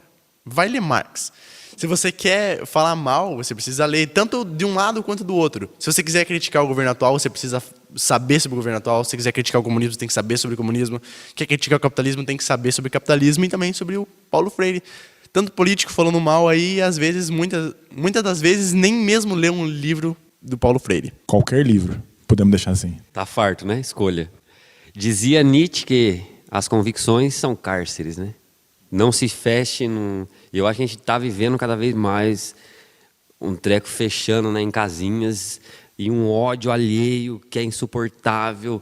vai ler Marx. Se você quer falar mal, você precisa ler tanto de um lado quanto do outro. Se você quiser criticar o governo atual, você precisa saber sobre o governo atual. Se você quiser criticar o comunismo, você tem que saber sobre o comunismo. Quer criticar o capitalismo, tem que saber sobre o capitalismo e também sobre o Paulo Freire. Tanto político falando mal aí, às vezes, muitas das vezes, nem mesmo lê um livro do Paulo Freire. Qualquer livro, podemos deixar assim. Tá farto, né? Escolha. Dizia Nietzsche que as convicções são cárceres, né? Não se feche num... Eu acho que a gente está vivendo cada vez mais um treco fechando, né, em casinhas, e um ódio alheio que é insuportável.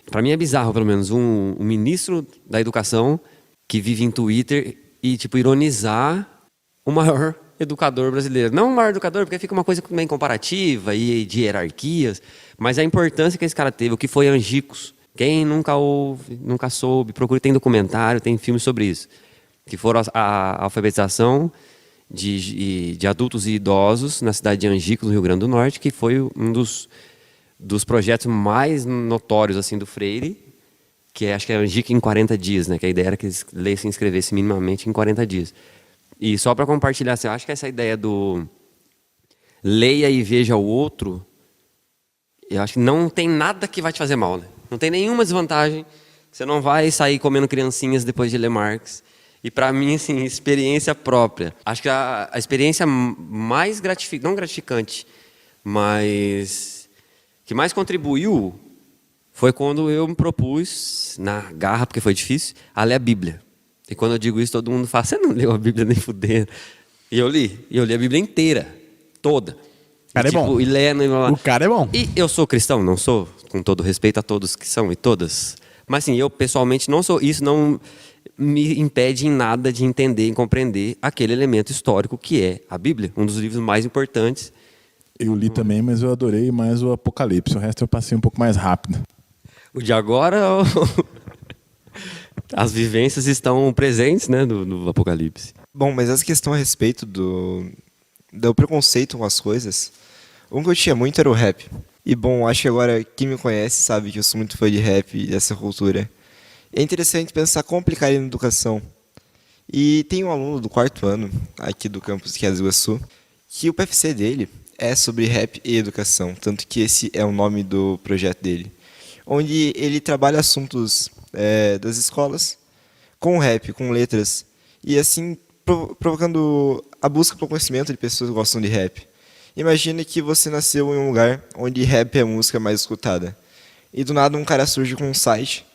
Para mim é bizarro, pelo menos, um ministro da Educação que vive em Twitter e tipo ironizar o maior educador brasileiro. Não o maior educador, porque fica uma coisa bem comparativa e de hierarquias, mas a importância que esse cara teve, o que foi Angicos. Quem nunca ouve, nunca soube, procure, tem documentário, tem filme sobre isso. Que foram a alfabetização de adultos e idosos na cidade de Angicos, no Rio Grande do Norte, que foi um dos projetos mais notórios assim, do Freire, que acho que é Angicos em 40 dias, né? Que a ideia era que eles lessem e escrevessem minimamente em 40 dias. E só para compartilhar, assim, eu acho que essa ideia do leia e veja o outro, eu acho que não tem nada que vai te fazer mal, né? Não tem nenhuma desvantagem Você não vai sair comendo criancinhas depois de ler Marx. E para mim, assim, experiência própria. Acho que a experiência mais gratificante, não gratificante, mas que mais contribuiu foi quando eu me propus, na garra, porque foi difícil, a ler a Bíblia. E quando eu digo isso, todo mundo fala, você não leu a Bíblia nem fudendo. E eu li a Bíblia inteira, toda. O cara é bom. E lendo, e blá, blá. O cara é bom. E eu sou cristão, não sou, com todo respeito a todos que são e todas. Mas assim, eu pessoalmente não sou, isso não me impede em nada de entender e compreender aquele elemento histórico que é a Bíblia, um dos livros mais importantes. Eu li também, mas eu adorei mais o Apocalipse. O resto eu passei um pouco mais rápido. O de agora, as vivências estão presentes, né, no Apocalipse. Bom, mas essa questão a respeito do preconceito com as coisas, um que eu tinha muito era o rap. E bom, acho que agora quem me conhece sabe que eu sou muito fã de rap e dessa cultura. É interessante pensar como aplicar ele na educação. E tem um aluno do 4º ano, aqui do campus que é do Iguaçu, que o PFC dele é sobre rap e educação, tanto que esse é o nome do projeto dele, onde ele trabalha assuntos das escolas com rap, com letras, e assim provocando a busca pelo conhecimento de pessoas que gostam de rap. Imagine que você nasceu em um lugar onde rap é a música mais escutada, e do nada um cara surge com um site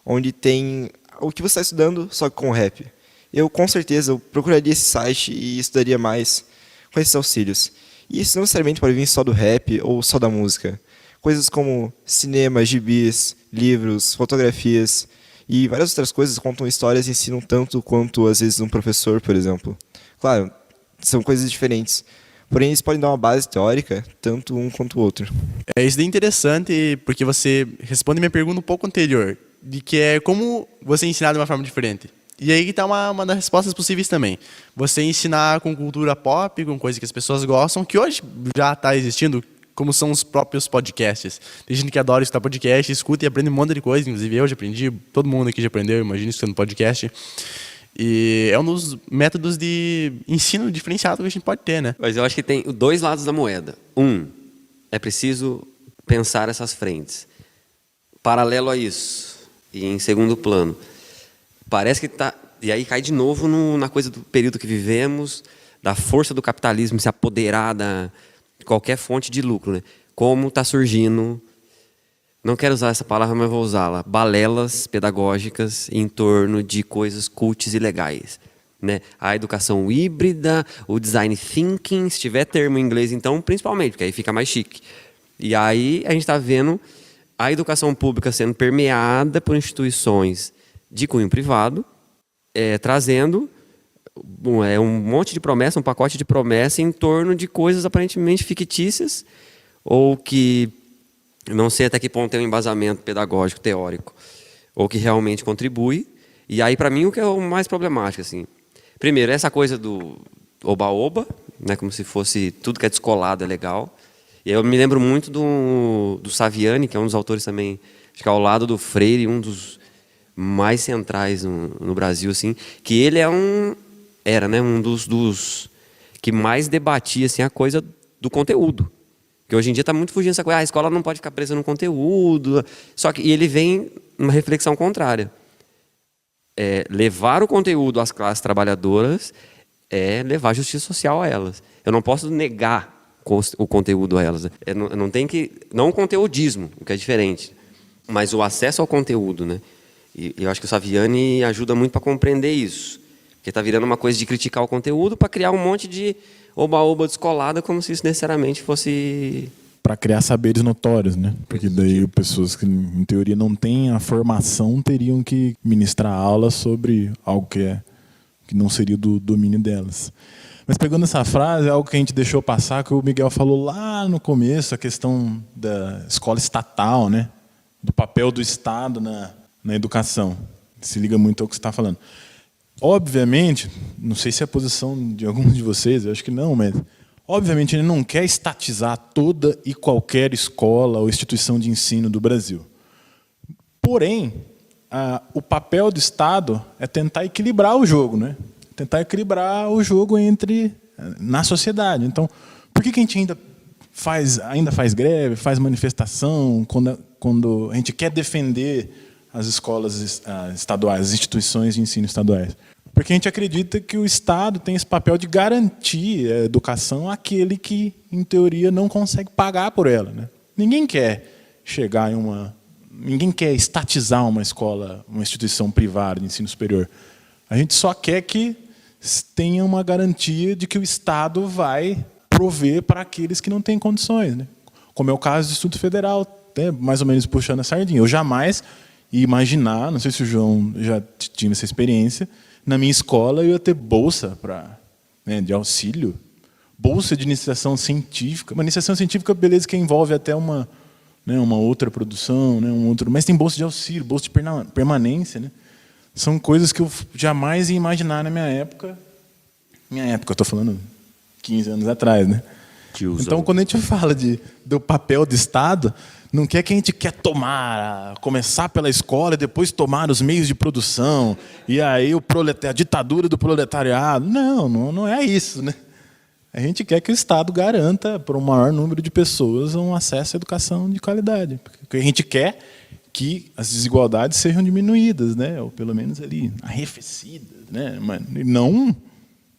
onde tem o que você está estudando, só que com rap. Eu, com certeza, eu procuraria esse site e estudaria mais com esses auxílios. E isso não necessariamente pode vir só do rap ou só da música. Coisas como cinema, gibis, livros, fotografias e várias outras coisas contam histórias e ensinam tanto quanto, às vezes, um professor, por exemplo. Claro, são coisas diferentes. Porém, eles podem dar uma base teórica, tanto um quanto o outro. Isso daí é interessante porque você responde minha pergunta um pouco anterior, de que é como você ensinar de uma forma diferente. E aí está uma das respostas possíveis também. Você ensinar com cultura pop, com coisas que as pessoas gostam, que hoje já está existindo, como são os próprios podcasts. Tem gente que adora escutar podcast, escuta e aprende um monte de coisa. Inclusive eu já aprendi, todo mundo aqui já aprendeu, imagina, escutando podcast. E é um dos métodos de ensino diferenciado que a gente pode ter, né? Mas eu acho que tem 2 lados da moeda. É preciso pensar essas frentes. Paralelo a isso, e em segundo plano, parece que está... E aí cai de novo na coisa do período que vivemos, da força do capitalismo se apoderar de qualquer fonte de lucro, né? Como está surgindo, não quero usar essa palavra, mas vou usá-la, balelas pedagógicas em torno de coisas cultes e legais, né? A educação híbrida, o design thinking, se tiver termo em inglês, então, principalmente, porque aí fica mais chique. E aí a gente está vendo a educação pública sendo permeada por instituições de cunho privado, trazendo um monte de promessa, um pacote de promessa em torno de coisas aparentemente fictícias ou que não sei até que ponto tem um embasamento pedagógico, teórico, ou que realmente contribui. E aí, para mim, o que é o mais problemático, assim, primeiro, essa coisa do oba-oba, né, como se fosse tudo que é descolado é legal. E eu me lembro muito do Saviani, que é um dos autores também, acho que ao lado do Freire, um dos mais centrais no Brasil, assim, que ele era, né, um dos que mais debatia assim, a coisa do conteúdo. Que hoje em dia está muito fugindo dessa coisa, a escola não pode ficar presa no conteúdo. Só que ele vem numa reflexão contrária. Levar o conteúdo às classes trabalhadoras é levar justiça social a elas. Eu não posso negar o conteúdo a elas. Não tem que... Não o conteudismo, o que é diferente, mas o acesso ao conteúdo, né? E eu acho que o Saviani ajuda muito para compreender isso. Porque está virando uma coisa de criticar o conteúdo para criar um monte de oba-oba descolada, como se isso necessariamente fosse... Para criar saberes notórios, né? Porque daí pessoas que, em teoria, não têm a formação teriam que ministrar aula sobre algo que não seria do domínio delas. Mas pegando essa frase, é algo que a gente deixou passar, que o Miguel falou lá no começo, a questão da escola estatal, né? Do papel do Estado na educação. Se liga muito ao que você está falando. Obviamente, não sei se é a posição de alguns de vocês, eu acho que não, mas obviamente ele não quer estatizar toda e qualquer escola ou instituição de ensino do Brasil. Porém, o papel do Estado é tentar equilibrar o jogo, né? Tentar equilibrar o jogo na sociedade. Então, por que a gente ainda faz greve, faz manifestação, quando a gente quer defender as escolas estaduais, as instituições de ensino estaduais? Porque a gente acredita que o Estado tem esse papel de garantir a educação àquele que, em teoria, não consegue pagar por ela, né? Ninguém quer chegar em ninguém quer estatizar uma escola, uma instituição privada de ensino superior. A gente só quer que tenha uma garantia de que o Estado vai prover para aqueles que não têm condições, né? Como é o caso do Instituto Federal, né? Mais ou menos puxando a sardinha. Eu jamais ia imaginar, não sei se o João já tinha essa experiência, na minha escola eu ia ter bolsa de auxílio, bolsa de iniciação científica. Uma iniciação científica, beleza, que envolve até uma outra produção, né, mas tem bolsa de auxílio, bolsa de permanência, né? São coisas que eu jamais ia imaginar na minha época. Minha época, eu estou falando 15 anos atrás, né? Então, quando a gente fala do papel do Estado, não quer que a gente quer começar pela escola e depois tomar os meios de produção, e aí a ditadura do proletariado. Não é isso, né? A gente quer que o Estado garanta para o maior número de pessoas um acesso à educação de qualidade. Porque a gente quer que as desigualdades sejam diminuídas, né? Ou pelo menos ali arrefecidas, né? Mas não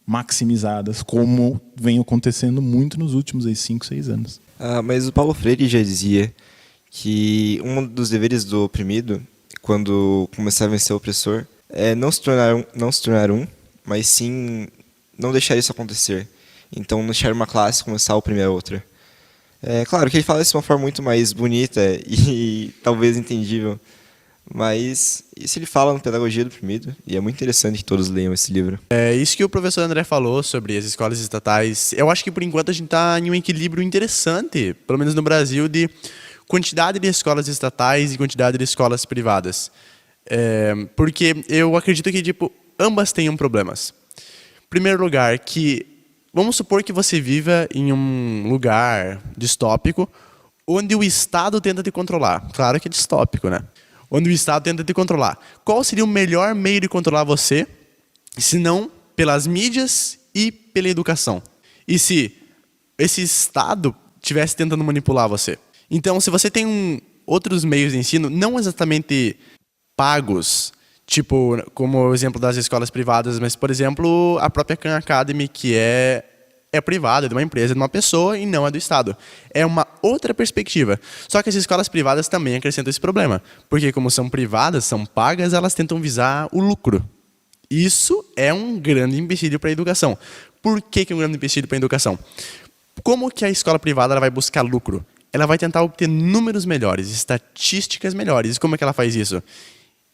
maximizadas, como vem acontecendo muito nos últimos 5, 6 anos. Mas o Paulo Freire já dizia que um dos deveres do oprimido, quando começar a vencer o opressor, é não se tornar um, mas sim não deixar isso acontecer. Então, não deixar uma classe começar a oprimir a outra. É claro que ele fala isso de uma forma muito mais bonita e talvez entendível, mas isso ele fala no Pedagogia do Oprimido, e é muito interessante que todos leiam esse livro. É isso que o professor André falou sobre as escolas estatais. Eu acho que, por enquanto, a gente está em um equilíbrio interessante, pelo menos no Brasil, de quantidade de escolas estatais e quantidade de escolas privadas. Porque eu acredito que ambas tenham problemas. Em primeiro lugar, vamos supor que você viva em um lugar distópico onde o Estado tenta te controlar. Claro que é distópico, né? Onde o Estado tenta te controlar. Qual seria o melhor meio de controlar você, se não pelas mídias e pela educação? E se esse Estado estivesse tentando manipular você? Então, se você tem outros meios de ensino, não exatamente pagos, tipo, como o exemplo das escolas privadas, mas, por exemplo, a própria Khan Academy, que é privada, é de uma empresa, de uma pessoa e não é do Estado. É uma outra perspectiva. Só que as escolas privadas também acrescentam esse problema. Porque como são privadas, são pagas, elas tentam visar o lucro. Isso é um grande empecilho para a educação. Por que é um grande empecilho para a educação? Como que a escola privada ela vai buscar lucro? Ela vai tentar obter números melhores, estatísticas melhores. E como é que ela faz isso?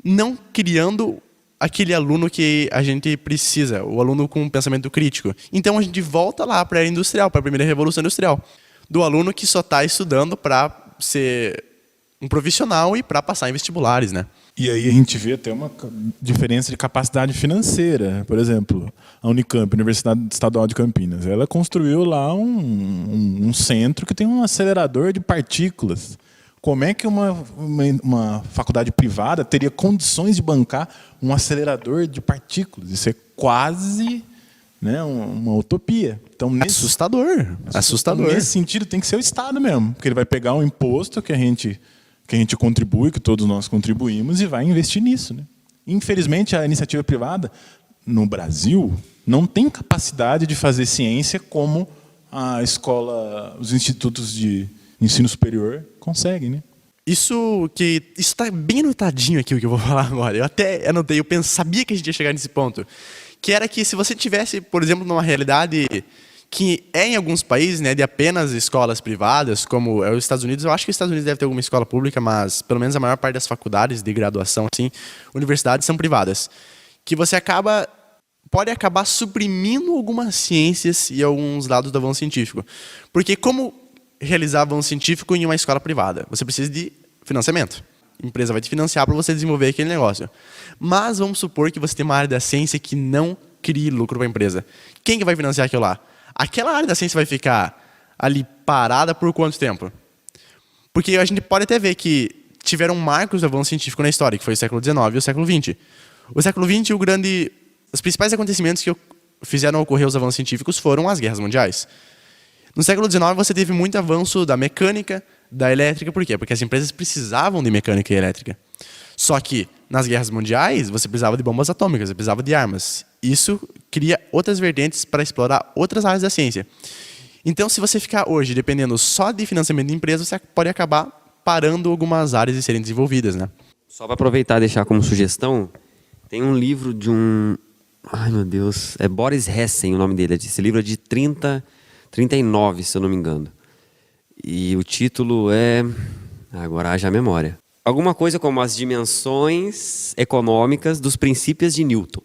Não criando aquele aluno que a gente precisa, o aluno com um pensamento crítico. Então a gente volta lá para a era industrial, para a primeira revolução industrial, do aluno que só está estudando para ser um profissional e para passar em vestibulares, né? E aí a gente vê até uma diferença de capacidade financeira. Por exemplo, a Unicamp, Universidade Estadual de Campinas, ela construiu lá um centro que tem um acelerador de partículas. Como é que uma faculdade privada teria condições de bancar um acelerador de partículas? Isso é quase, né, uma utopia. Então, Assustador. Nesse sentido, tem que ser o Estado mesmo, porque ele vai pegar um imposto que a gente contribui, que todos nós contribuímos, e vai investir nisso, né? Infelizmente, a iniciativa privada, no Brasil, não tem capacidade de fazer ciência como a escola, os institutos de ensino superior conseguem, né? Isso está bem anotadinho aqui o que eu vou falar agora. Eu até anotei, sabia que a gente ia chegar nesse ponto. Que era que se você tivesse, por exemplo, numa realidade que é em alguns países, né, de apenas escolas privadas, como é os Estados Unidos, eu acho que os Estados Unidos deve ter alguma escola pública, mas pelo menos a maior parte das faculdades de graduação, assim, universidades são privadas. Que você pode acabar suprimindo algumas ciências e alguns dados do avanço científico. Porque como realizar avanço científico em uma escola privada? Você precisa de financiamento. A empresa vai te financiar para você desenvolver aquele negócio. Mas vamos supor que você tem uma área da ciência que não crie lucro para a empresa. Quem que vai financiar aquilo lá? Aquela área da ciência vai ficar ali parada por quanto tempo? Porque a gente pode até ver que tiveram marcos do avanço científico na história, que foi o século XIX e o século XX. O século XX, os principais acontecimentos que fizeram ocorrer os avanços científicos foram as guerras mundiais. No século XIX, você teve muito avanço da mecânica, da elétrica. Por quê? Porque as empresas precisavam de mecânica e elétrica. Só que nas guerras mundiais você precisava de bombas atômicas, você precisava de armas. Isso cria outras vertentes para explorar outras áreas da ciência. Então, se você ficar hoje dependendo só de financiamento de empresas, você pode acabar parando algumas áreas de serem desenvolvidas, né? Só para aproveitar e deixar como sugestão, tem um livro de um... Ai, meu Deus. É Boris Hessen o nome dele. Esse livro é de 39, se eu não me engano. E o título é... Agora haja a memória. Alguma coisa como as dimensões econômicas dos princípios de Newton.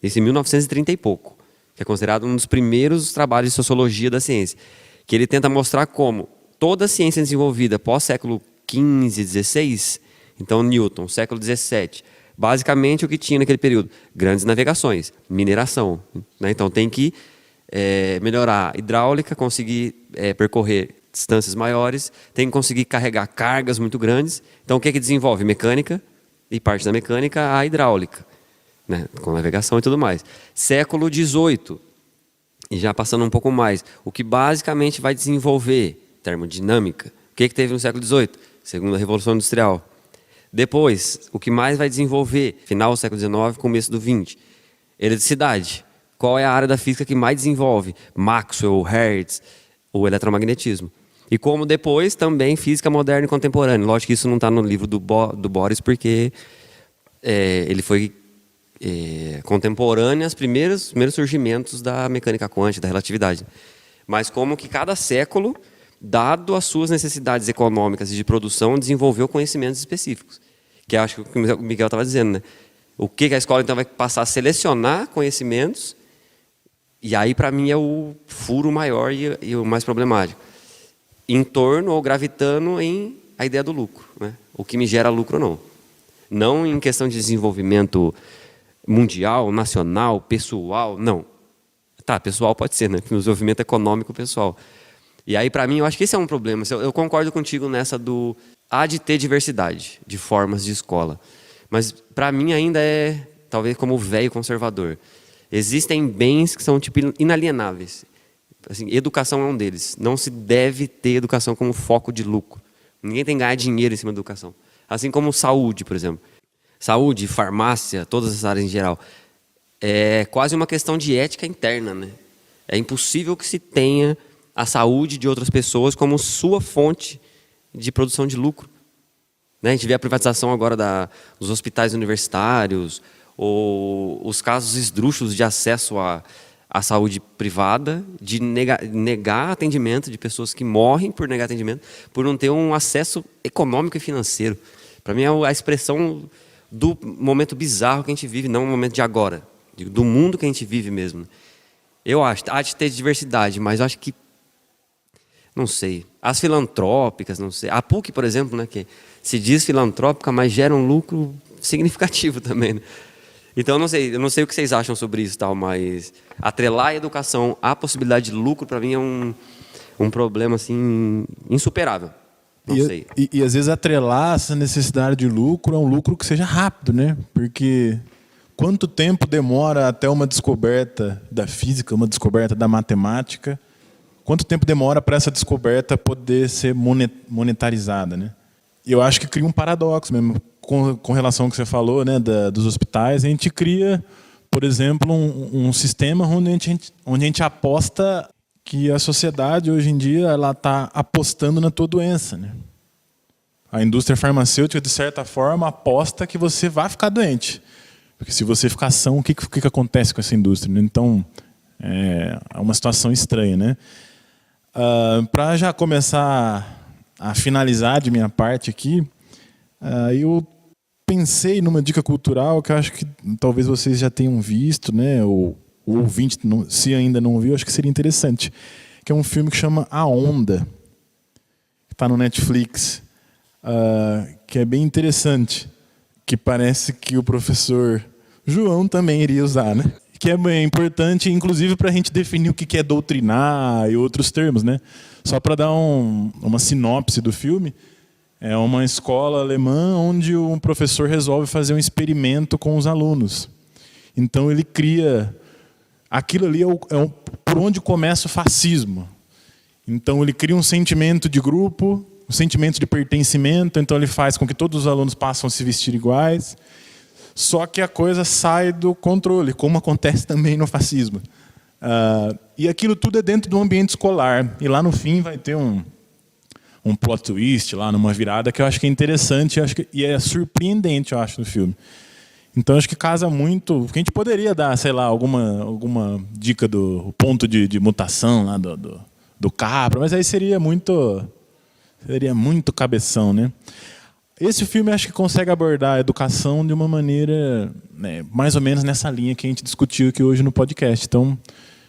Esse 1930 e pouco. Que é considerado um dos primeiros trabalhos de sociologia da ciência. Que ele tenta mostrar como toda a ciência desenvolvida pós-século XV, XVI... Então, Newton, século XVII. Basicamente, o que tinha naquele período? Grandes navegações, mineração. Né? Então, tem que melhorar a hidráulica, conseguir percorrer distâncias maiores, tem que conseguir carregar cargas muito grandes. Então, o que é que desenvolve? Mecânica, e parte da mecânica, a hidráulica, né? Com navegação e tudo mais. Século XVIII, e já passando um pouco mais, o que basicamente vai desenvolver? Termodinâmica. O que teve no século XVIII? Segunda Revolução Industrial. Depois, o que mais vai desenvolver? Final do século XIX, começo do XX. Eletricidade. Qual é a área da física que mais desenvolve? Maxwell, Hertz, o eletromagnetismo. E como depois, também física moderna e contemporânea. Lógico que isso não está no livro do Boris, porque ele foi contemporâneo aos primeiros surgimentos da mecânica quântica, da relatividade. Mas como que cada século, dado as suas necessidades econômicas e de produção, desenvolveu conhecimentos específicos. Que acho que o Miguel estava dizendo, né? O que a escola então vai passar a selecionar conhecimentos, e aí para mim é o furo maior e o mais problemático. Em torno ou gravitando em a ideia do lucro, né? O que me gera lucro ou não. Não em questão de desenvolvimento mundial, nacional, pessoal, não. Tá, pessoal pode ser, né? Desenvolvimento econômico pessoal. E aí, para mim, eu acho que esse é um problema. Eu concordo contigo nessa do... Há de ter diversidade de formas de escola. Mas, para mim, ainda é, talvez, como velho conservador. Existem bens que são, tipo, inalienáveis. Assim, educação é um deles. Não se deve ter educação como foco de lucro. Ninguém tem que ganhar dinheiro em cima da educação. Assim como saúde, por exemplo. Saúde, farmácia, todas as áreas em geral. É quase uma questão de ética interna, né? É impossível que se tenha a saúde de outras pessoas como sua fonte de produção de lucro. Né? A gente vê a privatização agora dos hospitais universitários, ou os casos esdrúxulos de acesso à saúde privada, de negar atendimento de pessoas que morrem por negar atendimento, por não ter um acesso econômico e financeiro. Para mim é a expressão do momento bizarro que a gente vive, não o momento de agora, do mundo que a gente vive mesmo. Eu acho, há de ter diversidade, mas eu acho que não sei. As filantrópicas, não sei. A PUC, por exemplo, né, que se diz filantrópica, mas gera um lucro significativo também. Né? Então, eu não sei o que vocês acham sobre isso, tal, mas atrelar a educação à possibilidade de lucro, para mim, é um problema assim, insuperável. Não sei. E às vezes atrelar essa necessidade de lucro é um lucro que seja rápido, né? Porque quanto tempo demora até uma descoberta da física, uma descoberta da matemática? Quanto tempo demora para essa descoberta poder ser monetarizada, né? E eu acho que cria um paradoxo mesmo, com relação ao que você falou, né, dos hospitais. A gente cria, por exemplo, um sistema onde a gente aposta que a sociedade, hoje em dia, ela está apostando na tua doença, né? A indústria farmacêutica, de certa forma, aposta que você vai ficar doente. Porque se você ficar são, o que acontece com essa indústria? Né? Então, é uma situação estranha, né? Para já começar a finalizar de minha parte aqui, eu pensei numa dica cultural que eu acho que talvez vocês já tenham visto, né? Ou o ouvinte, se ainda não viu, acho que seria interessante. Que é um filme que chama A Onda, que está no Netflix, que é bem interessante, que parece que o professor João também iria usar, né? Que é bem importante, inclusive, para a gente definir o que é doutrinar e outros termos, né? Só para dar uma sinopse do filme, é uma escola alemã onde um professor resolve fazer um experimento com os alunos. Então ele cria... Aquilo ali por onde começa o fascismo. Então ele cria um sentimento de grupo, um sentimento de pertencimento, então ele faz com que todos os alunos passem a se vestir iguais. Só que a coisa sai do controle, como acontece também no fascismo. E aquilo tudo é dentro do ambiente escolar. E lá no fim vai ter um plot twist, lá numa virada, que eu acho que é interessante e é surpreendente, eu acho, no filme. Então acho que casa muito. Porque a gente poderia dar, sei lá, alguma dica do ponto de mutação lá do Capra, mas aí seria muito cabeção, né? Esse filme acho que consegue abordar a educação de uma maneira, né, mais ou menos nessa linha que a gente discutiu aqui hoje no podcast. Então,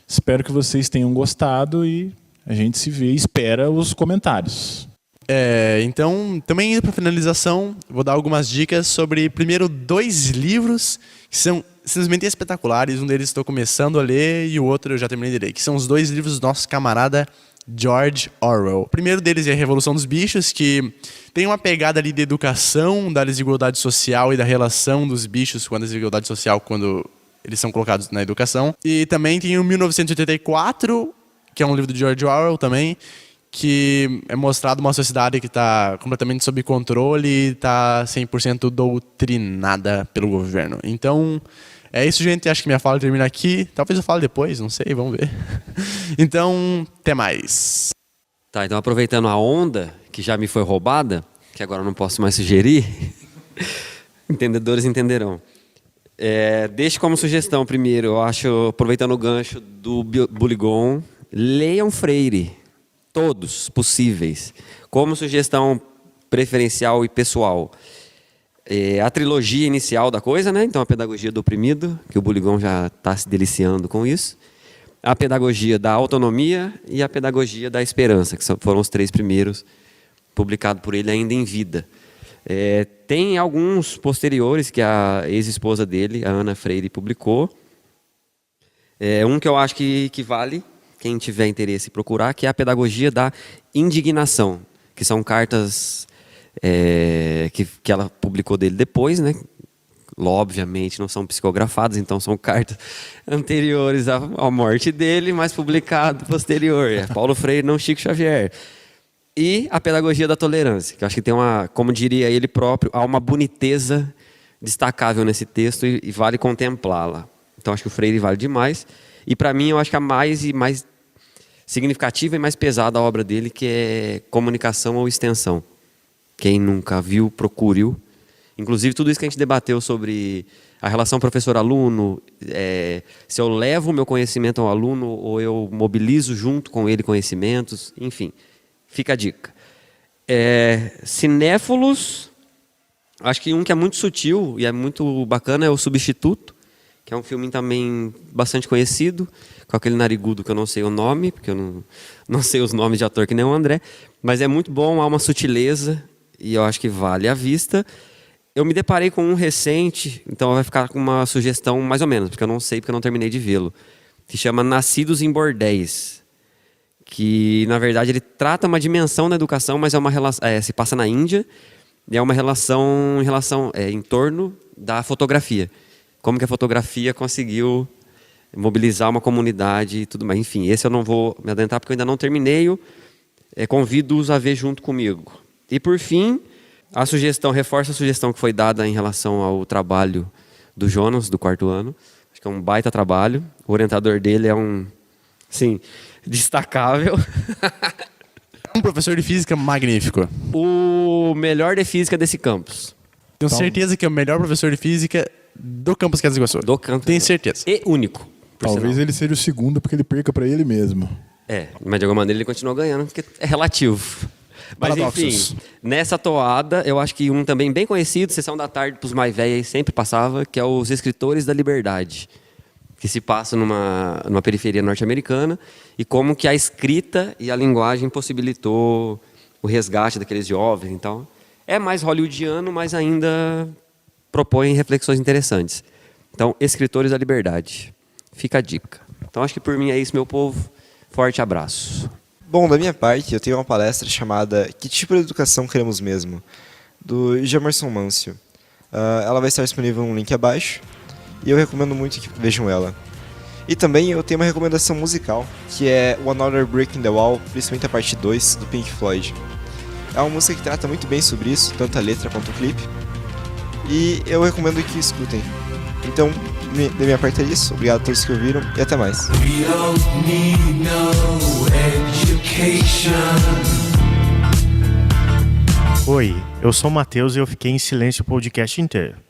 espero que vocês tenham gostado e a gente se vê e espera os comentários. Então, também indo para finalização, vou dar algumas dicas sobre, primeiro, 2 livros que são simplesmente espetaculares. Um deles estou começando a ler e o outro eu já terminei de ler, que são os 2 livros do nosso camarada George Orwell. O primeiro deles é A Revolução dos Bichos, que tem uma pegada ali de educação, da desigualdade social e da relação dos bichos com a desigualdade social quando eles são colocados na educação. E também tem o 1984, que é um livro do George Orwell também, que é mostrado uma sociedade que está completamente sob controle e está 100% doutrinada pelo governo. Então, é isso, gente. Acho que minha fala termina aqui. Talvez eu fale depois, não sei, vamos ver. Então, até mais. Tá, então aproveitando a onda, que já me foi roubada, que agora eu não posso mais sugerir, entendedores entenderão. Deixe como sugestão primeiro, eu acho, aproveitando o gancho do Buligon, leiam Freire. Todos possíveis. Como sugestão preferencial e pessoal. A trilogia inicial da coisa, né? Então, a Pedagogia do Oprimido, que o Buligon já está se deliciando com isso. A Pedagogia da Autonomia e a Pedagogia da Esperança, que foram os 3 primeiros, publicados por ele ainda em vida. Tem alguns posteriores que a ex-esposa dele, a Ana Freire, publicou. Um que eu acho que vale, quem tiver interesse em procurar, que é a Pedagogia da Indignação, que são cartas que ela publicou dele depois, né? Obviamente não são psicografadas, então são cartas anteriores à morte dele, mas publicado posterior. Paulo Freire, não Chico Xavier. E a Pedagogia da Tolerância, que eu acho que tem como diria ele próprio, há uma boniteza destacável nesse texto e vale contemplá-la. Então acho que o Freire vale demais. E para mim, eu acho que a mais significativa e mais pesada a obra dele, que é Comunicação ou Extensão. Quem nunca viu, procure-o. Inclusive, tudo isso que a gente debateu sobre a relação professor-aluno, se eu levo o meu conhecimento ao aluno ou eu mobilizo junto com ele conhecimentos, enfim, fica a dica. Cinéfilos, acho que um que é muito sutil e é muito bacana é O Substituto, que é um filme também bastante conhecido, com aquele narigudo que eu não sei o nome, porque eu não sei os nomes de ator que nem o André, mas é muito bom, há uma sutileza, e eu acho que vale a vista. Eu me deparei com um recente, então vai ficar com uma sugestão mais ou menos, porque eu não sei, porque eu não terminei de vê-lo, que chama Nascidos em Bordéis, que, na verdade, ele trata uma dimensão da educação, mas é uma relação, se passa na Índia, e é uma relação em torno da fotografia. Como que a fotografia conseguiu mobilizar uma comunidade e tudo mais. Enfim, esse eu não vou me adentrar porque eu ainda não terminei. Convido-os a ver junto comigo. E, por fim, reforça a sugestão que foi dada em relação ao trabalho do Jonas, do 4º ano. Acho que é um baita trabalho. O orientador dele é destacável. Um professor de física magnífico. O melhor de física desse campus. Tenho certeza que é o melhor professor de física do campus Queda do Iguaçu. Tenho certeza. E único. Talvez ele seja o segundo porque ele perca para ele mesmo. Mas de alguma maneira ele continua ganhando, porque é relativo. Mas enfim, nessa toada, eu acho que um também bem conhecido, Sessão da Tarde para os mais velhos sempre passava, que é Os Escritores da Liberdade, que se passa numa periferia norte-americana, e como que a escrita e a linguagem possibilitou o resgate daqueles jovens. Então, é mais hollywoodiano, mas ainda propõe reflexões interessantes. Então, Escritores da Liberdade. Fica a dica. Então, acho que por mim é isso, meu povo. Forte abraço. Bom, da minha parte, eu tenho uma palestra chamada Que Tipo de Educação Queremos Mesmo? Do Jamerson Mâncio. Ela vai estar disponível no link abaixo e eu recomendo muito que vejam ela. E também eu tenho uma recomendação musical, que é Another Brick in the Wall, principalmente a parte 2 do Pink Floyd. É uma música que trata muito bem sobre isso, tanto a letra quanto o clipe. E eu recomendo que escutem. Então, da minha parte é isso. Obrigado a todos que ouviram e até mais. We don't need no education. Oi, eu sou o Matheus e eu fiquei em silêncio o podcast inteiro.